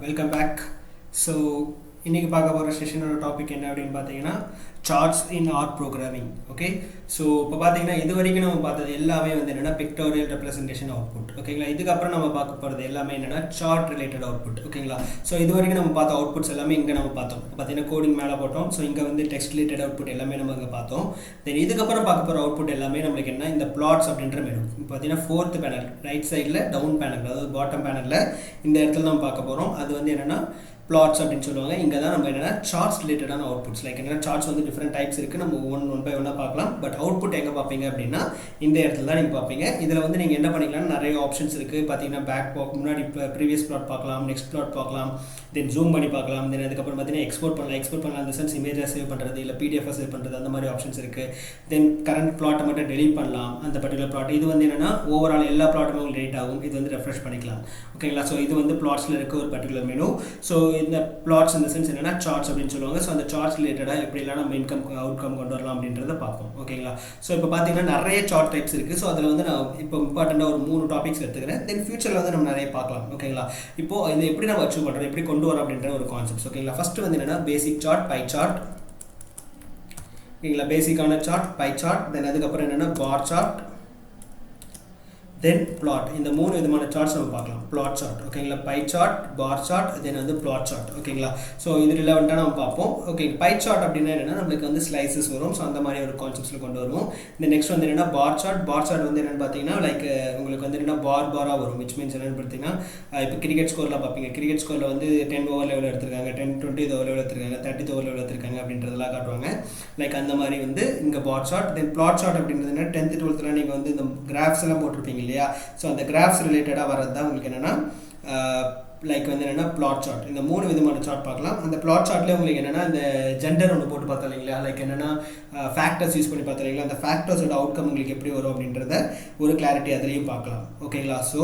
Welcome back. So இன்றைக்கி பார்க்க போகிற செஷனோட டாபிக் என்ன அப்படின்னு பார்த்தீங்கன்னா charts in R programming. Okay, so இப்போ பார்த்தீங்கன்னா இது வரைக்கும் நம்ம பார்த்தது எல்லாமே வந்து என்னென்னா பிக்டோரியல் ரெப்ரஸன்டேஷன் அவுட்புட். ஓகேங்களா, இதுக்கப்புறம் நம்ம பார்க்க போகிறது எல்லாமே என்னென்னா சார்ட் ரிலேட்டட் அவுட்புட். ஓகேங்களா, ஸோ இது வரைக்கும் நம்ம பார்த்த அவுட்புட்ஸ் எல்லாமே இங்கே நம்ம பார்த்தோம். இப்போ பார்த்தீங்கன்னா கோடிங் மேலே போட்டோம். ஸோ இங்கே வந்து டெக்ஸ்ட் ரிலேட்டட் அவுட்புட் எல்லாமே நம்ம இங்கே பார்த்தோம். தென் இதுக்கப்புறம் பார்க்க போகிற அவுட்புட் எல்லாமே நம்மளுக்கு என்ன இந்த பிளாட்ஸ் அப்படின்ற மெனு. இப்போ பார்த்தீங்கன்னா ஃபோர்த் பேனல் ரைட் சைடில் டவுன் பேனல், அதாவது பாட்டம் பேனலில் இந்த இடத்துல நம்ம பார்க்க போகிறோம். அது வந்து என்னென்னா பிளாட்ஸ் அப்படின்னு சொல்லுவாங்க. இங்கே தான் நம்ம என்னென்னா சார்ட்ஸ் ரிலேட்டடான அவுட்புட்ஸ், லைக் என்னென்னா சார்ட்ஸ் வந்து டிஃப்ரெண்ட் டைப்ஸ் இருக்குது. நம்ம ஒன் பை ஒன்னாக பார்க்கலாம். பட் அவுட்புட் எங்கே பார்ப்பீங்க அப்படின்னா இந்த இடத்துல தான் நீங்கள் பார்ப்பீங்க. இதில் வந்து நீங்கள் என்ன பண்ணிக்கலாம்னு நிறைய ஆப்ஷன்ஸ் இருக்குது. பார்த்தீங்கன்னா பேக் முன்னாடி ப்ரீவியஸ் பிளாட் பார்க்கலாம், நெக்ஸ்ட் பிளாட் பார்க்கலாம், தென் ஜூம் பண்ணி பார்க்கலாம். தென் அதுக்கப்புறம் பார்த்தீங்கன்னா எக்ஸ்போர்ட் பண்ணலாம். அந்த சென்ஸ் இமேஜாக சேவ் பண்ணுறது இல்லை பிடிஎஃபாக சேவ் பண்ணுறது, அந்த மாதிரி ஆப்ஷன்ஸ் இருக்குது. தென் கரண்ட் பிளாட்டை மட்டும் டெலீட் பண்ணலாம், அந்த பர்டிகுலர் பிளாட். இது வந்து என்னென்னா ஓவரால் எல்லா பிளாட்டுமே உங்களுக்கு டெலிட் ஆகும். இது வந்து ரெஃப்ரெஷ் பண்ணிக்கலாம். ஓகேங்களா, ஸோ இது வந்து பிளாட்ஸில் இருக்க ஒரு பர்டிகுலர் மெனு. ஸோ இந்த பிளாட்ஸ் இந்த சென்ஸ் என்னென்னா சார்ட்ஸ் அப்படின்னு சொல்லுவாங்க. ஸோ அந்த சார்ட்ஸ் ரிலேட்டடாக எப்படிலாம் நம்ம அவுட்கம் கொண்டு வரலாம் அப்படின்றத பார்ப்போம். ஓகேங்களா, ஸோ இப்போ பார்த்தீங்கன்னா நிறைய சார்ட் டைப்ஸ் இருக்குது. ஸோ அதில் வந்து நான் இப்போ இம்பார்ட்டண்ட்டாக ஒரு 3 டாபிக்ஸ் எடுத்துக்கிறேன். தென் ஃபியூச்சரில் வந்து நம்ம நிறைய பார்க்கலாம். ஓகேங்களா, இப்போ இதை எப்படி நம்ம அச்சீவ் பண்ணுறோம், எப்படி கொண்டு வரோம் அப்படின்ற ஒரு கான்செப்ட்ஸ். ஓகேங்களா, ஃபஸ்ட்டு வந்து என்னென்னா பேசிக் சார்ட், பை சார்ட். ஓகேங்களா, பேசிக்கான சார்ட், பை சார்ட். தென் அதுக்கப்புறம் என்னென்னா பார் சார்ட், தென் பிளாட். இந்த 3 விதமான சார்ட்ஸ் நம்ம பார்க்கலாம். பிளாட் சார்ட், ஓகேங்களா, pie chart, bar chart, then வந்து பிளாட் சார்ட். ஓகேங்களா, ஸோ இது ரிலவெண்ட்டாக நம்ம பார்ப்போம். ஓகே, பை சார்ட் அப்படின்னா என்னென்னா நம்மளுக்கு வந்து ஸ்லைசஸ் வரும். ஸோ அந்த மாதிரி ஒரு கான்செப்ட்ஸில் கொண்டு வருவோம். இந்த நெக்ஸ்ட் வந்து என்னென்னா பார் சார்ட். பார் சார்ட் வந்து என்னென்னு பார்த்தீங்கன்னா லைக் உங்களுக்கு வந்து என்னென்னா பாராக வரும். விச் மீன்ஸ் என்னென்னு பார்த்தீங்கன்னா இப்போ கிரிக்கெட் ஸ்கோரில் பார்ப்பீங்க. கிரிக்கெட் ஸ்கோரில் வந்து 10 ஓவர் லெவலில் எடுத்திருக்காங்க, 10-20 ஓவர் லெவலில் எடுத்திருக்காங்க, 30 ஓவர் லெவலில் எடுத்திருக்காங்க அப்படின்றதெல்லாம் காட்டுவாங்க. லைக் அந்த மாதிரி வந்து இங்கே பார் சார்ட். தென் பிளாட் சார்ட் அப்படின்றது என்ன, 10th 12th நீங்கள் வந்து இந்த கிராஃப்ஸ் எல்லாம் போட்டிருப்பீங்க இல்லையா. ஸோ அந்த கிராஃப்ஸ் ரிலேட்டடாக வர்றது தான் உங்களுக்கு என்னென்னா லைக் வந்து என்னென்னா பிளாட் சார்ட். இந்த 3 விதமான சார்ட் பார்க்கலாம். அந்த பிளாட் சார்ட்லேயே உங்களுக்கு என்னென்னா இந்த ஜெண்டர் ஒன்று போட்டு பார்த்தா இல்லைங்களா, லைக் என்னென்னா ஃபேக்டர்ஸ் யூஸ் பண்ணி பார்த்தா இல்லைங்களா, அந்த ஃபேக்டர்ஸோட அவுட்கம் உங்களுக்கு எப்படி வரும் அப்படின்றத ஒரு கிளாரிட்டி அதுலேயும் பார்க்கலாம். ஓகேங்களா, ஸோ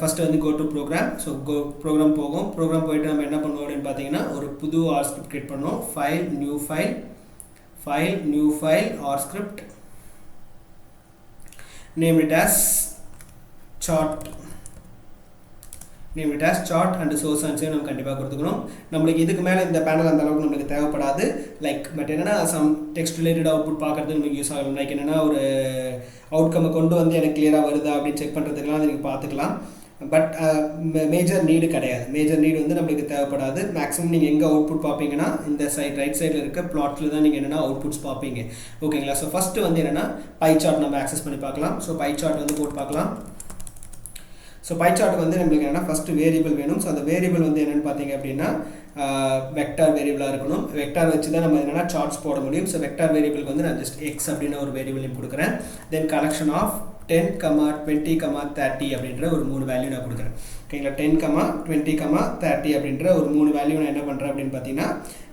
ஃபஸ்ட்டு வந்து go to program. So program போயிட்டு நம்ம என்ன பண்ணுவோம் அப்படின்னு பார்த்தீங்கன்னா ஒரு புது ஆர் ஸ்கிரிப்ட் கிரியேட் பண்ணோம். File, new file R script, name it as chart and source and save நம்ம கண்டிப்பாக கொடுத்துக்கணும். நம்மளுக்கு இதுக்கு மேலே இந்த பேனல் அந்த அளவுக்கு நம்மளுக்கு தேவைப்படாது. லைக் பட் என்னென்னா சம் டெக்ஸ்ட் ரிலேட்டட் அவுட்புட் பார்க்குறதுக்கு நமக்கு யூஸ் ஆகும். லைக் என்னென்னா ஒரு அவுட்கம்மை கொண்டு வந்து எனக்கு கிளியராக வருதா அப்படின்னு செக் பண்ணுறதுக்கெலாம் அது நீங்கள் பார்த்துக்கலாம். பட் மேஜர் நீடு கிடையாது. மேஜர் நீடு வந்து நம்மளுக்கு தேவைப்படாது. மேக்ஸிமம் நீங்கள் எங்கே அவுட்புட் பார்ப்பீங்கன்னா இந்த ரைட் சைடில் இருக்க பிளாட்டில் தான் நீங்கள் என்னென்னா அவுட்புட்ஸ் பார்ப்பீங்க. ஓகேங்களா, ஸோ ஃபஸ்ட்டு வந்து என்னென்னா பை சார்ட் நம்ம ஆக்சஸ் பண்ணி பார்க்கலாம். ஸோ பை சார்ட் வந்து போட்டு பார்க்கலாம். ஸோ பை சார்ட் வந்து நம்மளுக்கு என்னென்னா ஃபஸ்ட்டு வேரியபிள் வேணும். ஸோ அந்த வேரியபிள் வந்து என்னென்னு பார்த்தீங்க அப்படின்னா வெக்டார் வேரியபிளாக இருக்கணும். வெக்டார் வச்சு தான் நம்ம என்னென்னா சார்ட்ஸ் போட முடியும். ஸோ வெக்டார் வேரியபிளுக்கு வந்து நான் ஜஸ்ட் எக்ஸ் அப்படின்னு ஒரு வேரியபிள் நேம் கொடுக்குறேன். தென் கலெக்ஷன் ஆஃப் 10, 20, 30 அப்படின்ற ஒரு 3 வேல்யூ நான் கொடுக்குறேன். ஓகேங்களா, 10, 20, 30 அப்படின்ற ஒரு 3 வேல்யூ நான் என்ன பண்ணுறேன் அப்படின்னு பார்த்தீங்கன்னா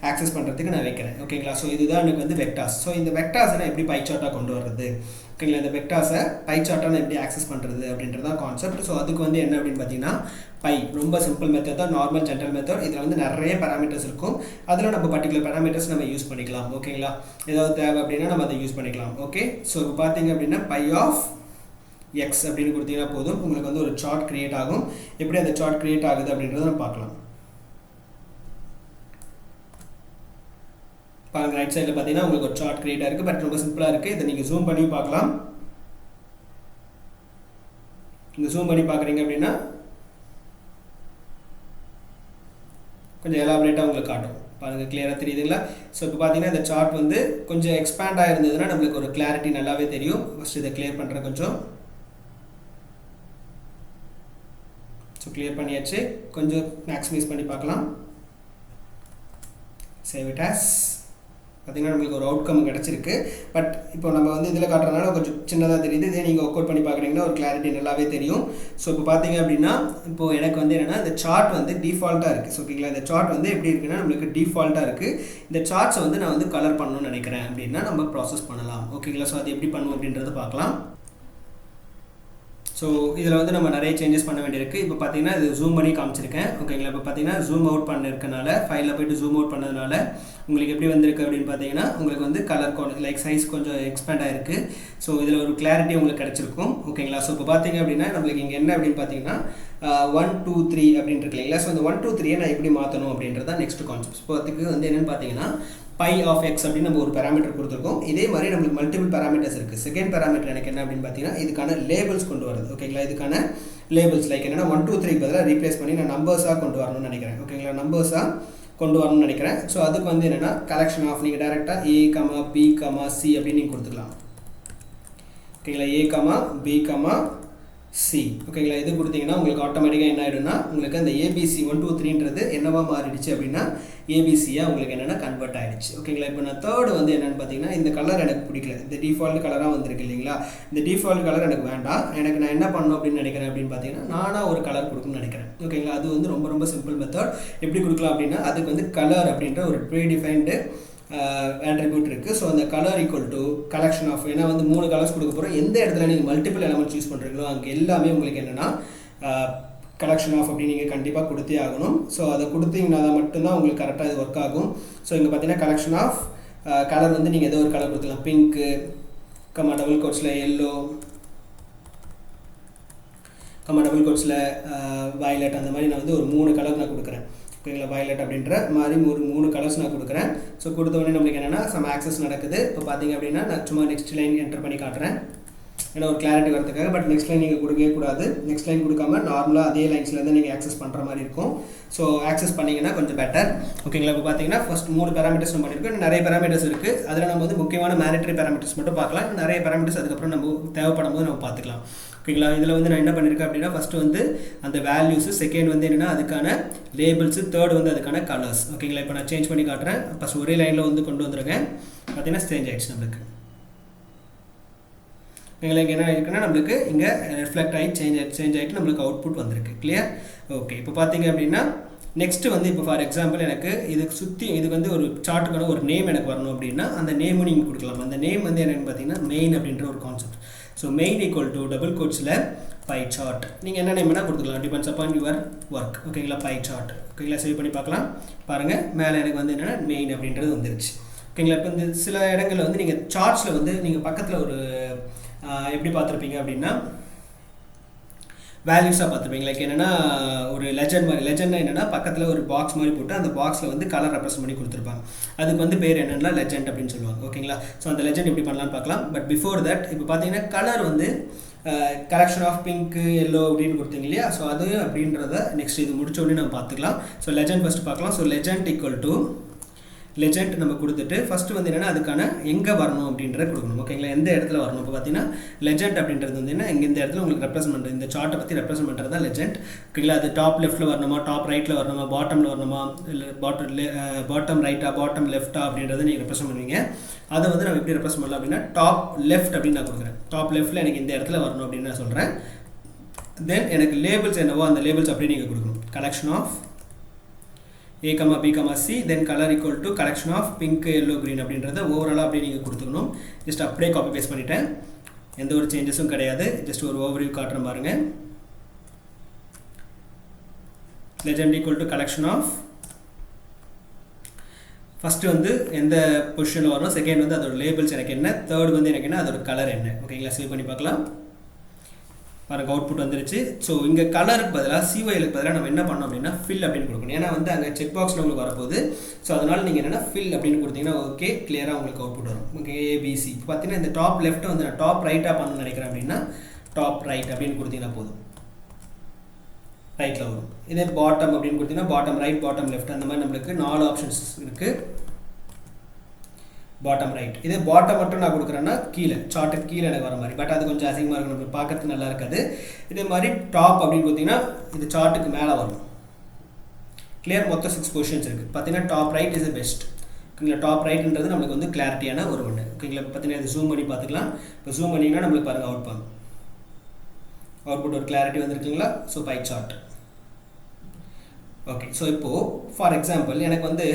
ஆக்சஸ் பண்ணுறதுக்கு நான் வைக்கிறேன். ஓகேங்களா, ஸோ இதுதான் எனக்கு வந்து வெக்டார்ஸ். ஸோ இந்த வெக்டார்ஸை நான் எப்படி பை சார்ட்டாக கொண்டு வர்றது, ஓகேங்களா, இந்த வெக்டார்ஸை பை சார்ட்டாக நான் எப்படி ஆக்சஸ் பண்ணுறது அப்படின்றது தான் கான்செப்ட். ஸோ அதுக்கு வந்து என்ன அப்படின்னு பார்த்தீங்கன்னா பை ரொம்ப சிம்பிள் மெத்தட் தான், நார்மல் ஜென்ரல் மெத்தட். இதில் வந்து நிறைய பேராமீட்டர்ஸ் இருக்கும். அதில் நம்ம பர்டிகுலர் பேராமீட்டர்ஸ் நம்ம யூஸ் பண்ணிக்கலாம். ஓகேங்களா, ஏதாவது தேவை அப்படின்னா நம்ம அதை யூஸ் பண்ணிக்கலாம். ஓகே, ஸோ இப்போ பார்த்தீங்க அப்படின்னா பை ஆஃப் எக்ஸ் அப்படின்னு கொடுத்தீங்கன்னா போதும், உங்களுக்கு வந்து ஒரு சார்ட் கிரியேட் ஆகும். எப்படி அந்த சார்ட் கிரியேட் ஆகுது அப்படின்றத நம்ம பார்க்கலாம். பாருங்கள், ரைட் சைடில் பார்த்தீங்கன்னா உங்களுக்கு ஒரு சார்ட் கிரியேட் ஆகிருக்கு. பட் ரொம்ப சிம்பிளாக இருக்குது. இதை நீங்கள் ஜூம் பண்ணி பார்க்கலாம். நீங்கள் ஜூம் பண்ணி பார்க்குறீங்க அப்படின்னா கொஞ்சம் எலாபரேட்டாக உங்களுக்கு காட்டும். பாருங்கள், கிளியராக தெரியுதுங்களா. ஸோ இப்போ பார்த்தீங்கன்னா இந்த சார்ட் வந்து கொஞ்சம் எக்ஸ்பேண்ட் ஆகிருந்ததுன்னா நம்மளுக்கு ஒரு கிளாரிட்டி நல்லாவே தெரியும். ஃபஸ்ட் இதை கிளியர் பண்ணுறேன் கொஞ்சம். ஸோ கிளியர் பண்ணியாச்சு. கொஞ்சம் மேக்ஸிமைஸ் பண்ணி பார்க்கலாம். Save it as. பார்த்திங்கன்னா நம்மளுக்கு ஒரு அவுட்கம் கிடச்சிருக்கு. பட் இப்போ நம்ம வந்து இதில் காட்டுறதுனால கொஞ்சம் சின்னதாக தெரியுது. இதே நீங்கள் ஒர்க் அவுட் பண்ணி பார்க்குறீங்கன்னா ஒரு கிளாரிட்டி நல்லாவே தெரியும். ஸோ இப்போ பார்த்தீங்க அப்படின்னா இப்போது எனக்கு வந்து என்னென்னா இந்த சார்ட் வந்து டிஃபால்ட்டாக இருக்குது. ஸோ ஓகேங்களா, இந்த சார்ட் வந்து எப்படி இருக்குன்னா நம்மளுக்கு டிஃபால்ட்டாக இருக்குது. இந்த சார்ட்ஸை வந்து நான் வந்து கலர் பண்ணணும்னு நினைக்கிறேன் அப்படின்னா நம்ம ப்ராசஸ் பண்ணலாம். ஓகேங்களா, ஸோ அது எப்படி பண்ணுவோம் அப்படின்றத பார்க்கலாம். ஸோ இதில் வந்து நம்ம நிறைய சேஞ்சஸ் பண்ண வேண்டியிருக்கு. இப்போ பார்த்தீங்கன்னா இது ஜூம் பண்ணி காமிச்சிருக்கேன். ஓகேங்களா, இப்போ பார்த்தீங்கன்னா ஜூம் அவுட் பண்ணிருக்கனால ஃபைலில் போய்ட்டு ஜூம் அவுட் பண்ணதுனால உங்களுக்கு எப்படி வந்திருக்கு அப்படின்னு பார்த்தீங்கன்னா உங்களுக்கு வந்து கலர் லைக் சைஸ் கொஞ்சம் எக்ஸ்பேண்ட் ஆகிருக்கு. ஸோ இதில் ஒரு கிளாரிட்டி உங்களுக்கு கிடச்சிருக்கும். ஓகேங்களா, ஸோ இப்போ பார்த்தீங்க அப்படின்னா நம்மளுக்கு இங்கே என்ன அப்படின்னு பார்த்தீங்கன்னா 1 2 3 அப்படின்னு இருக்கு இல்லைங்களா. ஸோ அந்த 1 2 3 நான் எப்படி மாற்றணும் அப்படின்றது தான் நெக்ஸ்ட் கான்செப்ட். இப்போ அதுக்கு வந்து என்னென்னு பார்த்தீங்கன்னா பை ஆஃப் எக்ஸ் அப்படின்னு நம்ம ஒரு பேராமீட்டர் கொடுத்துருக்கோம். இதே மாதிரி நம்மளுக்கு மல்டிபிள் பேராமீட்டர்ஸ் இருக்குது. செகண்ட் பேராமீட்டர் எனக்கு என்ன அப்படின்னு பார்த்தீங்கன்னா இதுக்கான லேபிள்ஸ் கொண்டு வருது. ஓகேங்களா, இதுக்கான லேபிள்ஸ் லைக் என்னென்னா 1 2 3 பதிலாக ரீப்ளேஸ் பண்ணி நான் நம்பர்ஸாக கொண்டு வரணும்னு நினைக்கிறேன். ஓகேங்களா, நம்பர்ஸாக கொண்டு வரணும்னு நினைக்கிறேன். ஸோ அதுக்கு வந்து என்னென்னா கலெக்ஷன் ஆஃப் நீங்கள் டேரெக்டாக A, B, C அப்படின்னு நீங்கள் கொடுத்துக்கலாம். ஓகேங்களா, A, B, C. ஓகேங்களா, இது கொடுத்தீங்கன்னா உங்களுக்கு ஆட்டோமேட்டிக்காக என்ன ஆகிடும்னா உங்களுக்கு அந்த ABC 1 2 3ன்றது என்னவா மாறிடுச்சு அப்படின்னா ஏபிசியாக உங்களுக்கு என்னென்னா கன்வெர்ட் ஆகிடுச்சு. ஓகேங்களா, இப்போ நான் தேர்டு வந்து என்னென்னு பார்த்தீங்கன்னா இந்த கலர் எனக்கு பிடிக்கல, இந்த டிஃபால்ட் கலராக வந்திருக்கு இல்லைங்களா. இந்த டிஃபால்ட் கலர் எனக்கு வேண்டாம், எனக்கு நான் என்ன பண்ணணும் அப்படின்னு நினைக்கிறேன் அப்படின்னு பார்த்தீங்கன்னா நானாக ஒரு கலர் கொடுக்கணும்னு நினைக்கிறேன். ஓகேங்களா, அது வந்து ரொம்ப ரொம்ப சிம்பிள் மெத்தட். எப்படி கொடுக்கலாம் அப்படின்னா அதுக்கு வந்து கலர் அப்படின்ற ஒரு ப்ரீடிஃபைன்டு attribute இருக்குது. ஸோ அந்த colour equal to collection of, ஏன்னா வந்து 3 கலர்ஸ் கொடுக்க போகிறோம். எந்த இடத்துல நீங்கள் மல்டிபிள் எலமெண்ட்ஸ் யூஸ் பண்ணுறீங்களோ அங்கே எல்லாமே உங்களுக்கு என்னென்னா கலெக்ஷன் ஆஃப் அப்படின்னு நீங்கள் கண்டிப்பாக கொடுத்தே ஆகணும். ஸோ அதை கொடுத்தீங்கன்னா தான் மட்டும்தான் உங்களுக்கு கரெக்டாக இது ஒர்க் ஆகும். ஸோ இங்கே பார்த்தீங்கன்னா கலெக்ஷன் ஆஃப் கலர் வந்து நீங்கள் ஏதோ ஒரு கலர் கொடுத்துக்கலாம். பிங்க்கு, டபுள் கோட்ஸில் எல்லோ, டபுள் கோட்ஸில் வயலட், அந்த மாதிரி நான் வந்து ஒரு 3 கலர் நான் கொடுக்குறேன். ஓகேங்களா, வயலட் அப்படின்ற மாதிரி ஒரு 3 கலர்ஸ் நான் கொடுக்குறேன். ஸோ கொடுத்த உடனே நம்மளுக்கு என்னென்னா சம் ஆக்சஸ் நடக்குது. இப்போ பார்த்தீங்க அப்படின்னா நான் சும்மா நெக்ஸ்ட் லைன் என்டர் பண்ணி காட்டுறேன், ஏன்னா ஒரு கிளாரிட்டி வரதுக்காக. பட் நெக்ஸ்ட் லைன் நீங்கள் கொடுக்கவே கூடாது. நெக்ஸ்ட் லைன் கொடுக்காம நார்மலாக அதே லைன்ஸ்லேருந்து நீங்கள் ஆக்சஸ் பண்ணுற மாதிரி இருக்கும். ஸோ ஆக்சஸ் பண்ணிங்கன்னா கொஞ்சம் பெட்டர். ஓகேங்களா, இப்போ பார்த்தீங்கன்னா ஃபஸ்ட் 3 பேராமீட்டர்ஸ் நம்ம பண்ணியிருக்கோம். நிறைய பேராமீட்டர்ஸ் இருக்குது. அதில் நம்ம வந்து முக்கியமான மேண்டட்டரி பேராமீட்டர்ஸ் மட்டும் பார்க்கலாம். நிறைய பேராமீட்டர்ஸ் அதுக்கப்புறம் நம்ம தேவைப்படும் போது நம்ம பார்த்துக்கலாம். ஓகேங்களா, இதில் வந்து நான் என்ன பண்ணியிருக்கேன் அப்படின்னா ஃபஸ்ட்டு வந்து அந்த வேல்யூஸு, செகண்ட் வந்து என்னென்னா அதுக்கான லேபிள்ஸு, தேர்ட் வந்து அதுக்கான கலர்ஸ். ஓகேங்களா, இப்போ நான் சேஞ்ச் பண்ணி காட்டுறேன். ஃபஸ்ட் ஒரே லைனில் வந்து கொண்டு வந்துருக்கேன். பார்த்தீங்கன்னா சேஞ்ச் ஆகிடுச்சு நம்மளுக்கு. ஓகேங்களா, இங்கே என்ன இருக்குன்னா நம்மளுக்கு இங்கே ரிஃப்ளெக்ட் ஆகி சேஞ்ச் ஆகிட்டு நம்மளுக்கு அவுட்புட் வந்திருக்கு. கிளியர்? ஓகே, இப்போ பார்த்தீங்க அப்படின்னா நெக்ஸ்ட்டு வந்து இப்போ ஃபார் எக்ஸாம்பிள் எனக்கு இதுக்கு சுற்றி இதுக்கு வந்து ஒரு சார்ட்டுக்கான ஒரு நேம் எனக்கு வரணும் அப்படின்னா அந்த நேமும் நீங்கள் கொடுக்கலாம். அந்த நேம் வந்து என்னென்னு பார்த்தீங்கன்னா மெயின் அப்படின்ற ஒரு concept. So main equal to double கோட்ஸில் பை சார்ட். நீங்கள் என்ன நேம் வேணால் கொடுத்துக்கலாம், டிபெண்ட்ஸ் அப்பான் யுவர் ஒர்க். ஓகேங்களா, பை சார்ட். ஓகேங்களா, சேவ் பண்ணி பார்க்கலாம். பாருங்கள், மேலே எனக்கு வந்து என்னென்னா மெயின் அப்படின்றது வந்துருச்சு. ஓகேங்களா, இப்போ இந்த சில இடங்களில் வந்து நீங்கள் சார்ட்ஸில் வந்து நீங்கள் பக்கத்தில் ஒரு எப்படி பார்த்துருப்பீங்க அப்படின்னா வேல்யூஸாக பார்த்துருப்பீங்க. லைக் என்னென்னா ஒரு லெஜண்ட் மாதிரி. லெஜெண்ட்னா என்னென்னா பக்கத்தில் ஒரு பாக்ஸ் மாதிரி போட்டு அந்த பாக்ஸில் வந்து கலர் ரெப்ரசென்ட் பண்ணி கொடுத்துருப்பாங்க. அதுக்கு வந்து பேர் என்னென்னா லெஜெண்ட் அப்படின்னு சொல்லுவாங்க. ஓகேங்களா, ஸோ அந்த லெஜெண்ட் எப்படி பண்ணலான்னு பார்க்கலாம். பட் பிஃபோர் தட் இப்போ பார்த்தீங்கன்னா கலர் வந்து கலெக்ஷன் ஆஃப் பிங்க்கு, எல்லோ அப்படின்னு கொடுத்தீங்க இல்லையா. ஸோ அது அப்படின்றத நெக்ஸ்ட் இது முடிச்ச உடனே நம்ம பார்த்துக்கலாம். ஸோ லெஜெண்ட் ஃபஸ்ட்டு பார்க்கலாம். So legend equal to legend நம்ம கொடுத்துட்டு ஃபஸ்ட்டு வந்து என்னென்னா அதுக்கான எங்கே வரணும் அப்படின்றத கொடுக்கணும். ஓகேங்களா, எந்த இடத்துல வரணும். இப்போ பார்த்தீங்கன்னா லெஜெண்ட் அப்படின்றது வந்து என்ன, இங்கே இந்த இடத்துல உங்களுக்கு ரெப்ரசென்ட் பண்ணுறது, இந்த சார்ட்டை பற்றி ரெப்ரசென்ட் பண்ணுறது தான் லெஜெண்ட். ஓகேங்களா, அது டாப் லெஃப்ட்டில் வரணுமா, டாப் ரைட்டில் வரணுமா, பாட்டமில் வரணுமா, இல்லை பாட்டம் ரைட்டா, பாட்டம் லெஃப்ட்டா அப்படின்றத நீங்கள் ரெப்ரசென்ட் பண்ணுவீங்க. அதை வந்து நம்ம எப்படி ரெப்ரசென்ட் பண்ணலாம் அப்படின்னா டாப் லெஃப்ட் அப்படின்னு நான் கொடுக்குறேன். டாப் லெஃப்ட்டில் எனக்கு இந்த இடத்துல வரணும் அப்படின்னு நான் சொல்கிறேன். தென் எனக்கு லேபிள்ஸ் என்னவோ அந்த லேபிள்ஸ் அப்படியே நீங்கள் கொடுக்கணும். Collection of A, B, C, then color equal to collection of pink, yellow, green அப்படின்றத ஓவராலாக அப்படியே நீங்கள் கொடுத்துக்கணும். ஜஸ்ட் அப்படியே காப்பி பேஸ்ட் பண்ணிட்டேன், எந்த ஒரு சேஞ்சஸும் கிடையாது. ஜஸ்ட் ஒரு ஓவர்வியூ காட்டுறேன் பாருங்கள். Legend equal to collection of first வந்து எந்த பொசிஷனில் வரணும், செகண்ட் வந்து அதோட லேபிள்ஸ் எனக்கு என்ன, தேர்ட் வந்து எனக்கு என்ன, அதோட கலர் என்ன. ஓகேங்களா, சேவ் பண்ணி பார்க்கலாம். பாருங்கள், அவுட்புட் வந்துருச்சு. ஸோ இங்கே கலருக்கு பதிலாக சிஒய்லுக்கு பதிலாக நம்ம என்ன பண்ணோம் அப்படின்னா ஃபில் அப்படின்னு கொடுக்கணும். ஏன்னா வந்து அங்கே செக் பாக்ஸில் உங்களுக்கு வரப்போகுது. ஸோ அதனால் நீங்கள் என்னென்னா ஃபில் அப்படின்னு கொடுத்தீங்கன்னா ஓகே கிளியராக உங்களுக்கு அவுட்புட் வரும். Okay, ABC. இப்போ பார்த்தீங்கன்னா இந்த டாப் லெஃப்ட்டை வந்து நான் டாப் ரைட்டாக பண்ணணும்னு நினைக்கிறேன் அப்படின்னா டாப் ரைட் அப்படின்னு கொடுத்தீங்கன்னா போதும், ரைட்டில் வரும். இதே பாட்டம் அப்படின்னு கொடுத்தீங்கன்னா பாட்டம் ரைட், பாட்டம் லெஃப்ட், அந்த மாதிரி நம்மளுக்கு 4 ஆப்ஷன்ஸ் இருக்குது. Bottom right. இதே பாட்டம் மட்டும் நான் கொடுக்குறேன்னா கீழே சார்ட்டுக்கு கீழே எனக்கு வர மாதிரி. பட் அது கொஞ்சம் அசிங்கமாக இருக்கும், நம்மளுக்கு பார்க்கறதுக்கு நல்லா இருக்காது. இதே மாதிரி டாப் அப்படின்னு பார்த்தீங்கன்னா இது சார்ட்டுக்கு மேலே வரும். கிளியர்? மொத்தம் 6 பொசிஷன்ஸ் இருக்குது. பார்த்தீங்கன்னா டாப் ரைட் இஸ் பெஸ்ட். ஓகேங்களா, டாப் ரைட்ன்றது நம்மளுக்கு வந்து கிளாரிட்டியான ஒரு ஒன்று. ஓகேங்களா, இப்போ பார்த்தீங்கன்னா இது ஜூம் பண்ணி பார்த்துக்கலாம். இப்போ ஜூம் பண்ணிங்கன்னா நம்மளுக்கு பாருங்கள் அவுட்புட் ஒரு கிளாரிட்டி வந்துருக்குங்களா. So pie chart. Okay, so இப்போது ஃபார் எக்ஸாம்பிள் எனக்கு வந்து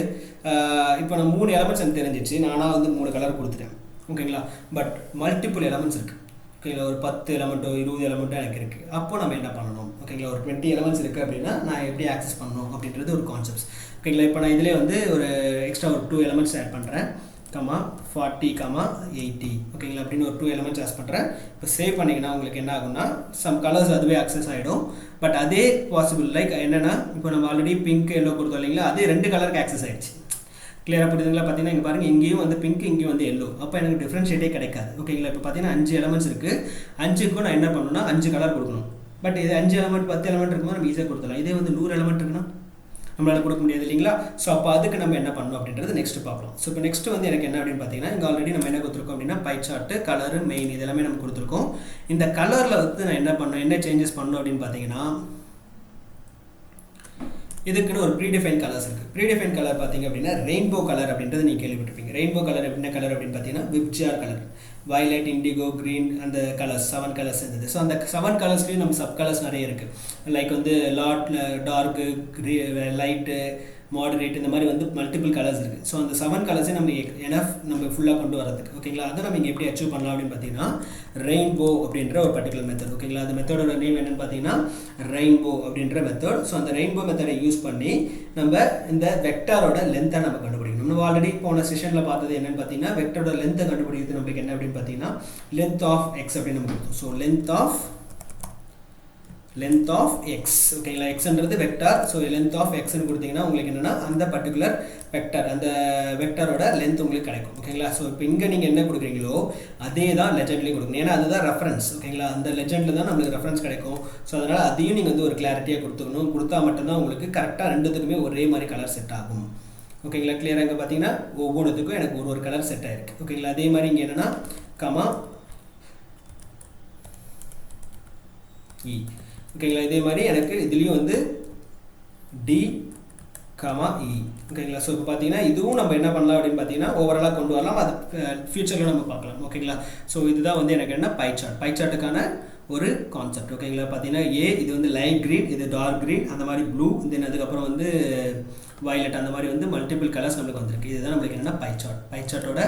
இப்போ நான் 3 எலமெண்ட்ஸ் எனக்கு தெரிஞ்சிச்சு, நானாக வந்து 3 கலர் கொடுத்துட்டேன். ஓகேங்களா, பட் மல்டிபிள் எலமெண்ட்ஸ் இருக்குது. ஓகேங்களா, ஒரு 10 எலமெண்ட்டோ 20 எலமெண்ட்டோ எனக்கு இருக்குது. அப்போ நம்ம என்ன பண்ணணும்? ஓகேங்களா, ஒரு 20 எலமெண்ட்ஸ் இருக்குது அப்படின்னா நான் எப்படி ஆக்சஸ் பண்ணணும் அப்படின்றது ஒரு கான்செப்ட்ஸ். ஓகேங்களா, இப்போ நான் இதிலே வந்து ஒரு எக்ஸ்ட்ரா ஒரு 2 எலமெண்ட்ஸ் ஆட் பண்ணுறேன். 40, 80 ஓகேங்களா அப்படின்னு ஒரு 2 எலிமெண்ட்ஸ் ஆஸ் பண்ணுறேன். இப்போ சேவ் பண்ணிங்கன்னா உங்களுக்கு என்ன ஆகும்னா சம் கலர்ஸ் அதுவே அக்சஸ் ஆகிடும். பட் அதே பாசிபிள் லைக் என்னென்னா இப்போ நம்ம ஆல்ரெடி பிங்க் எல்லோ கொடுத்தோம் இல்லைங்களா, அதே 2 கலருக்கு ஆக்சஸ் ஆகிடுச்சு. கிளியராக புரியுதுங்களா? பார்த்தீங்கன்னா இங்கே பாருங்கள், இங்கேயும் வந்து பிங்க், இங்கேயும் வந்து எல்லோ. அப்போ எனக்கு டிஃப்ரென்ஷியேட்டே கிடைக்காது. ஓகேங்களா? இப்போ பார்த்தீங்கன்னா 5 எலமெண்ட்ஸ் இருக்குது. 5க்கும் நான் என்ன பண்ணணும்னா 5 கலர் கொடுக்கணும். பட் இது 5 எலமெண்ட் 10 எலமெண்ட் இருக்கும்போது நம்ம ஈஸியாக கொடுத்துடலாம். இதே வந்து 100 எலமெண்ட் இருக்குன்னா நம்மளால் கொடுக்க முடியாது இல்லைங்களா? ஸோ அப்போ அதுக்கு நம்ம என்ன பண்ணணும் அப்படின்றது நெக்ஸ்ட் பார்க்கலாம். ஸோ இப்போ நெக்ஸ்ட் வந்து எனக்கு என்ன அப்படின்னு பார்த்தீங்கன்னா, இங்கே ஆல்ரெடி நம்ம என்ன கொடுத்துருக்கோம் அப்படின்னா பை சார்ட்டு, கலரு, மெயின் இதெல்லாமே நம்ம கொடுத்துருக்கோம். இந்த கலரில் வந்து நான் என்ன பண்ணணும், என்ன சேஞ்சஸ் பண்ணணும் அப்படின்னு பார்த்தீங்கன்னா, இதுக்குன்னு ஒரு ப்ரீடிஃபைன் கலர்ஸ் இருக்குது. ப்ரீடிஃபைன் கலர் பார்த்தீங்க அப்படின்னா ரெயின்போ கலர் அப்படின்றது நீங்கள் கேள்விப்பட்டிருப்பீங்க. ரெயின்போ கலர் என்ன கலர் அப்படின்னு பார்த்தீங்கன்னா VIBGYOR colour, violet, indigo, green, அந்த கலர்ஸ் 7 கலர்ஸ் இருந்தது. ஸோ அந்த 7 கலர்ஸ்லேயும் நம்ம சப் கலர்ஸ் நிறைய இருக்குது. லைக் வந்து டார்க்கு, லைட்டு, மாடரேட், இந்த மாதிரி வந்து மல்டிபிள் கலர்ஸ் இருக்குது. ஸோ அந்த 7 கலர்ஸே நம்ம எனஃப் நம்ம ஃபுல்லாக கொண்டு வரதுக்கு. ஓகேங்களா? அதை நம்ம இங்கே எப்படி அச்சீவ் பண்ணலாம் அப்படின்னு பார்த்தீங்கன்னா ரெயின்போ அப்படின்ற ஒரு பர்டிகுலர் மெத்தட். ஓகேங்களா? அந்த மெத்தடோட நேம் என்னென்னு பார்த்தீங்கன்னா ரெயின்போ அப்படின்ற மெத்தட். ஸோ அந்த ரெயின்போ மெத்தடை யூஸ் பண்ணி நம்ம இந்த வெக்டாரோட லென்த்தை நம்ம கண்டுபிடிக்கணும். நம்ம ஆல்ரெடி போன செஷனில் பார்த்தது என்னென்னு பார்த்தீங்கன்னா வெக்டரோட லென்த்தை கண்டுபிடிக்கிறது நம்மளுக்கு என்ன அப்படின்னு பார்த்தீங்கன்னா லென்த் ஆஃப் எக்ஸ் அப்படின்னு நம்ம கொடுத்தோம். So length of x. ஓகேங்களா? எக்ஸ்ன்றது வெக்டார். ஸோ லென்த் ஆஃப் எக்ஸ்ன்னு கொடுத்தீங்கன்னா உங்களுக்கு என்னென்னா அந்த பர்டிகுலர் வெக்டார், அந்த வெக்டாரோட லென்த் உங்களுக்கு கிடைக்கும். ஓகேங்களா? ஸோ இப்போ இங்கே நீங்கள் என்ன கொடுக்குறீங்களோ அதே தான் லெஜெண்ட்லேயும் கொடுக்கணும். ஏன்னா அதுதான் ரெஃபரன்ஸ். ஓகேங்களா? அந்த லெஜெண்டில் தான் நம்மளுக்கு ரெஃபரன்ஸ் கிடைக்கும். ஸோ அதனால் அதையும் நீங்கள் வந்து ஒரு கிளாரிட்டியாக கொடுத்துக்கணும். கொடுத்தா மட்டும்தான் உங்களுக்கு கரெக்டாக ரெண்டுத்துக்குமே ஒரே மாதிரி கலர் செட் ஆகும். ஓகேங்களா? கிளியராக இங்கே பார்த்தீங்கன்னா ஒவ்வொன்றுத்துக்கும் எனக்கு ஒரு கலர் செட் ஆகிருக்கு. ஓகேங்களா? அதே மாதிரி இங்கே என்னென்னா இ. ஓகேங்களா? இதே மாதிரி எனக்கு இதுலேயும் வந்து டி, இ. ஓகேங்களா? ஸோ இப்போ பார்த்தீங்கன்னா இதுவும் நம்ம என்ன பண்ணலாம் அப்படின்னு பார்த்தீங்கன்னா ஓவராலாக கொண்டு வரலாம். அது ஃபியூச்சரில் நம்ம பார்க்கலாம். ஓகேங்களா? ஸோ இதுதான் வந்து எனக்கு என்ன பை சார்ட்டுக்கான ஒரு கான்செப்ட். ஓகேங்களா? பார்த்தீங்கன்னா இது வந்து லைட் க்ரீன், இது டார்க் க்ரீன், அந்த மாதிரி ப்ளூ, தென் அதுக்கப்புறம் வந்து வயலட், அந்த மாதிரி வந்து மல்டிபிள் கலர்ஸ் நம்மளுக்கு வந்திருக்கு. இதுதான் நம்மளுக்கு என்னென்னா பை சார்ட்டோட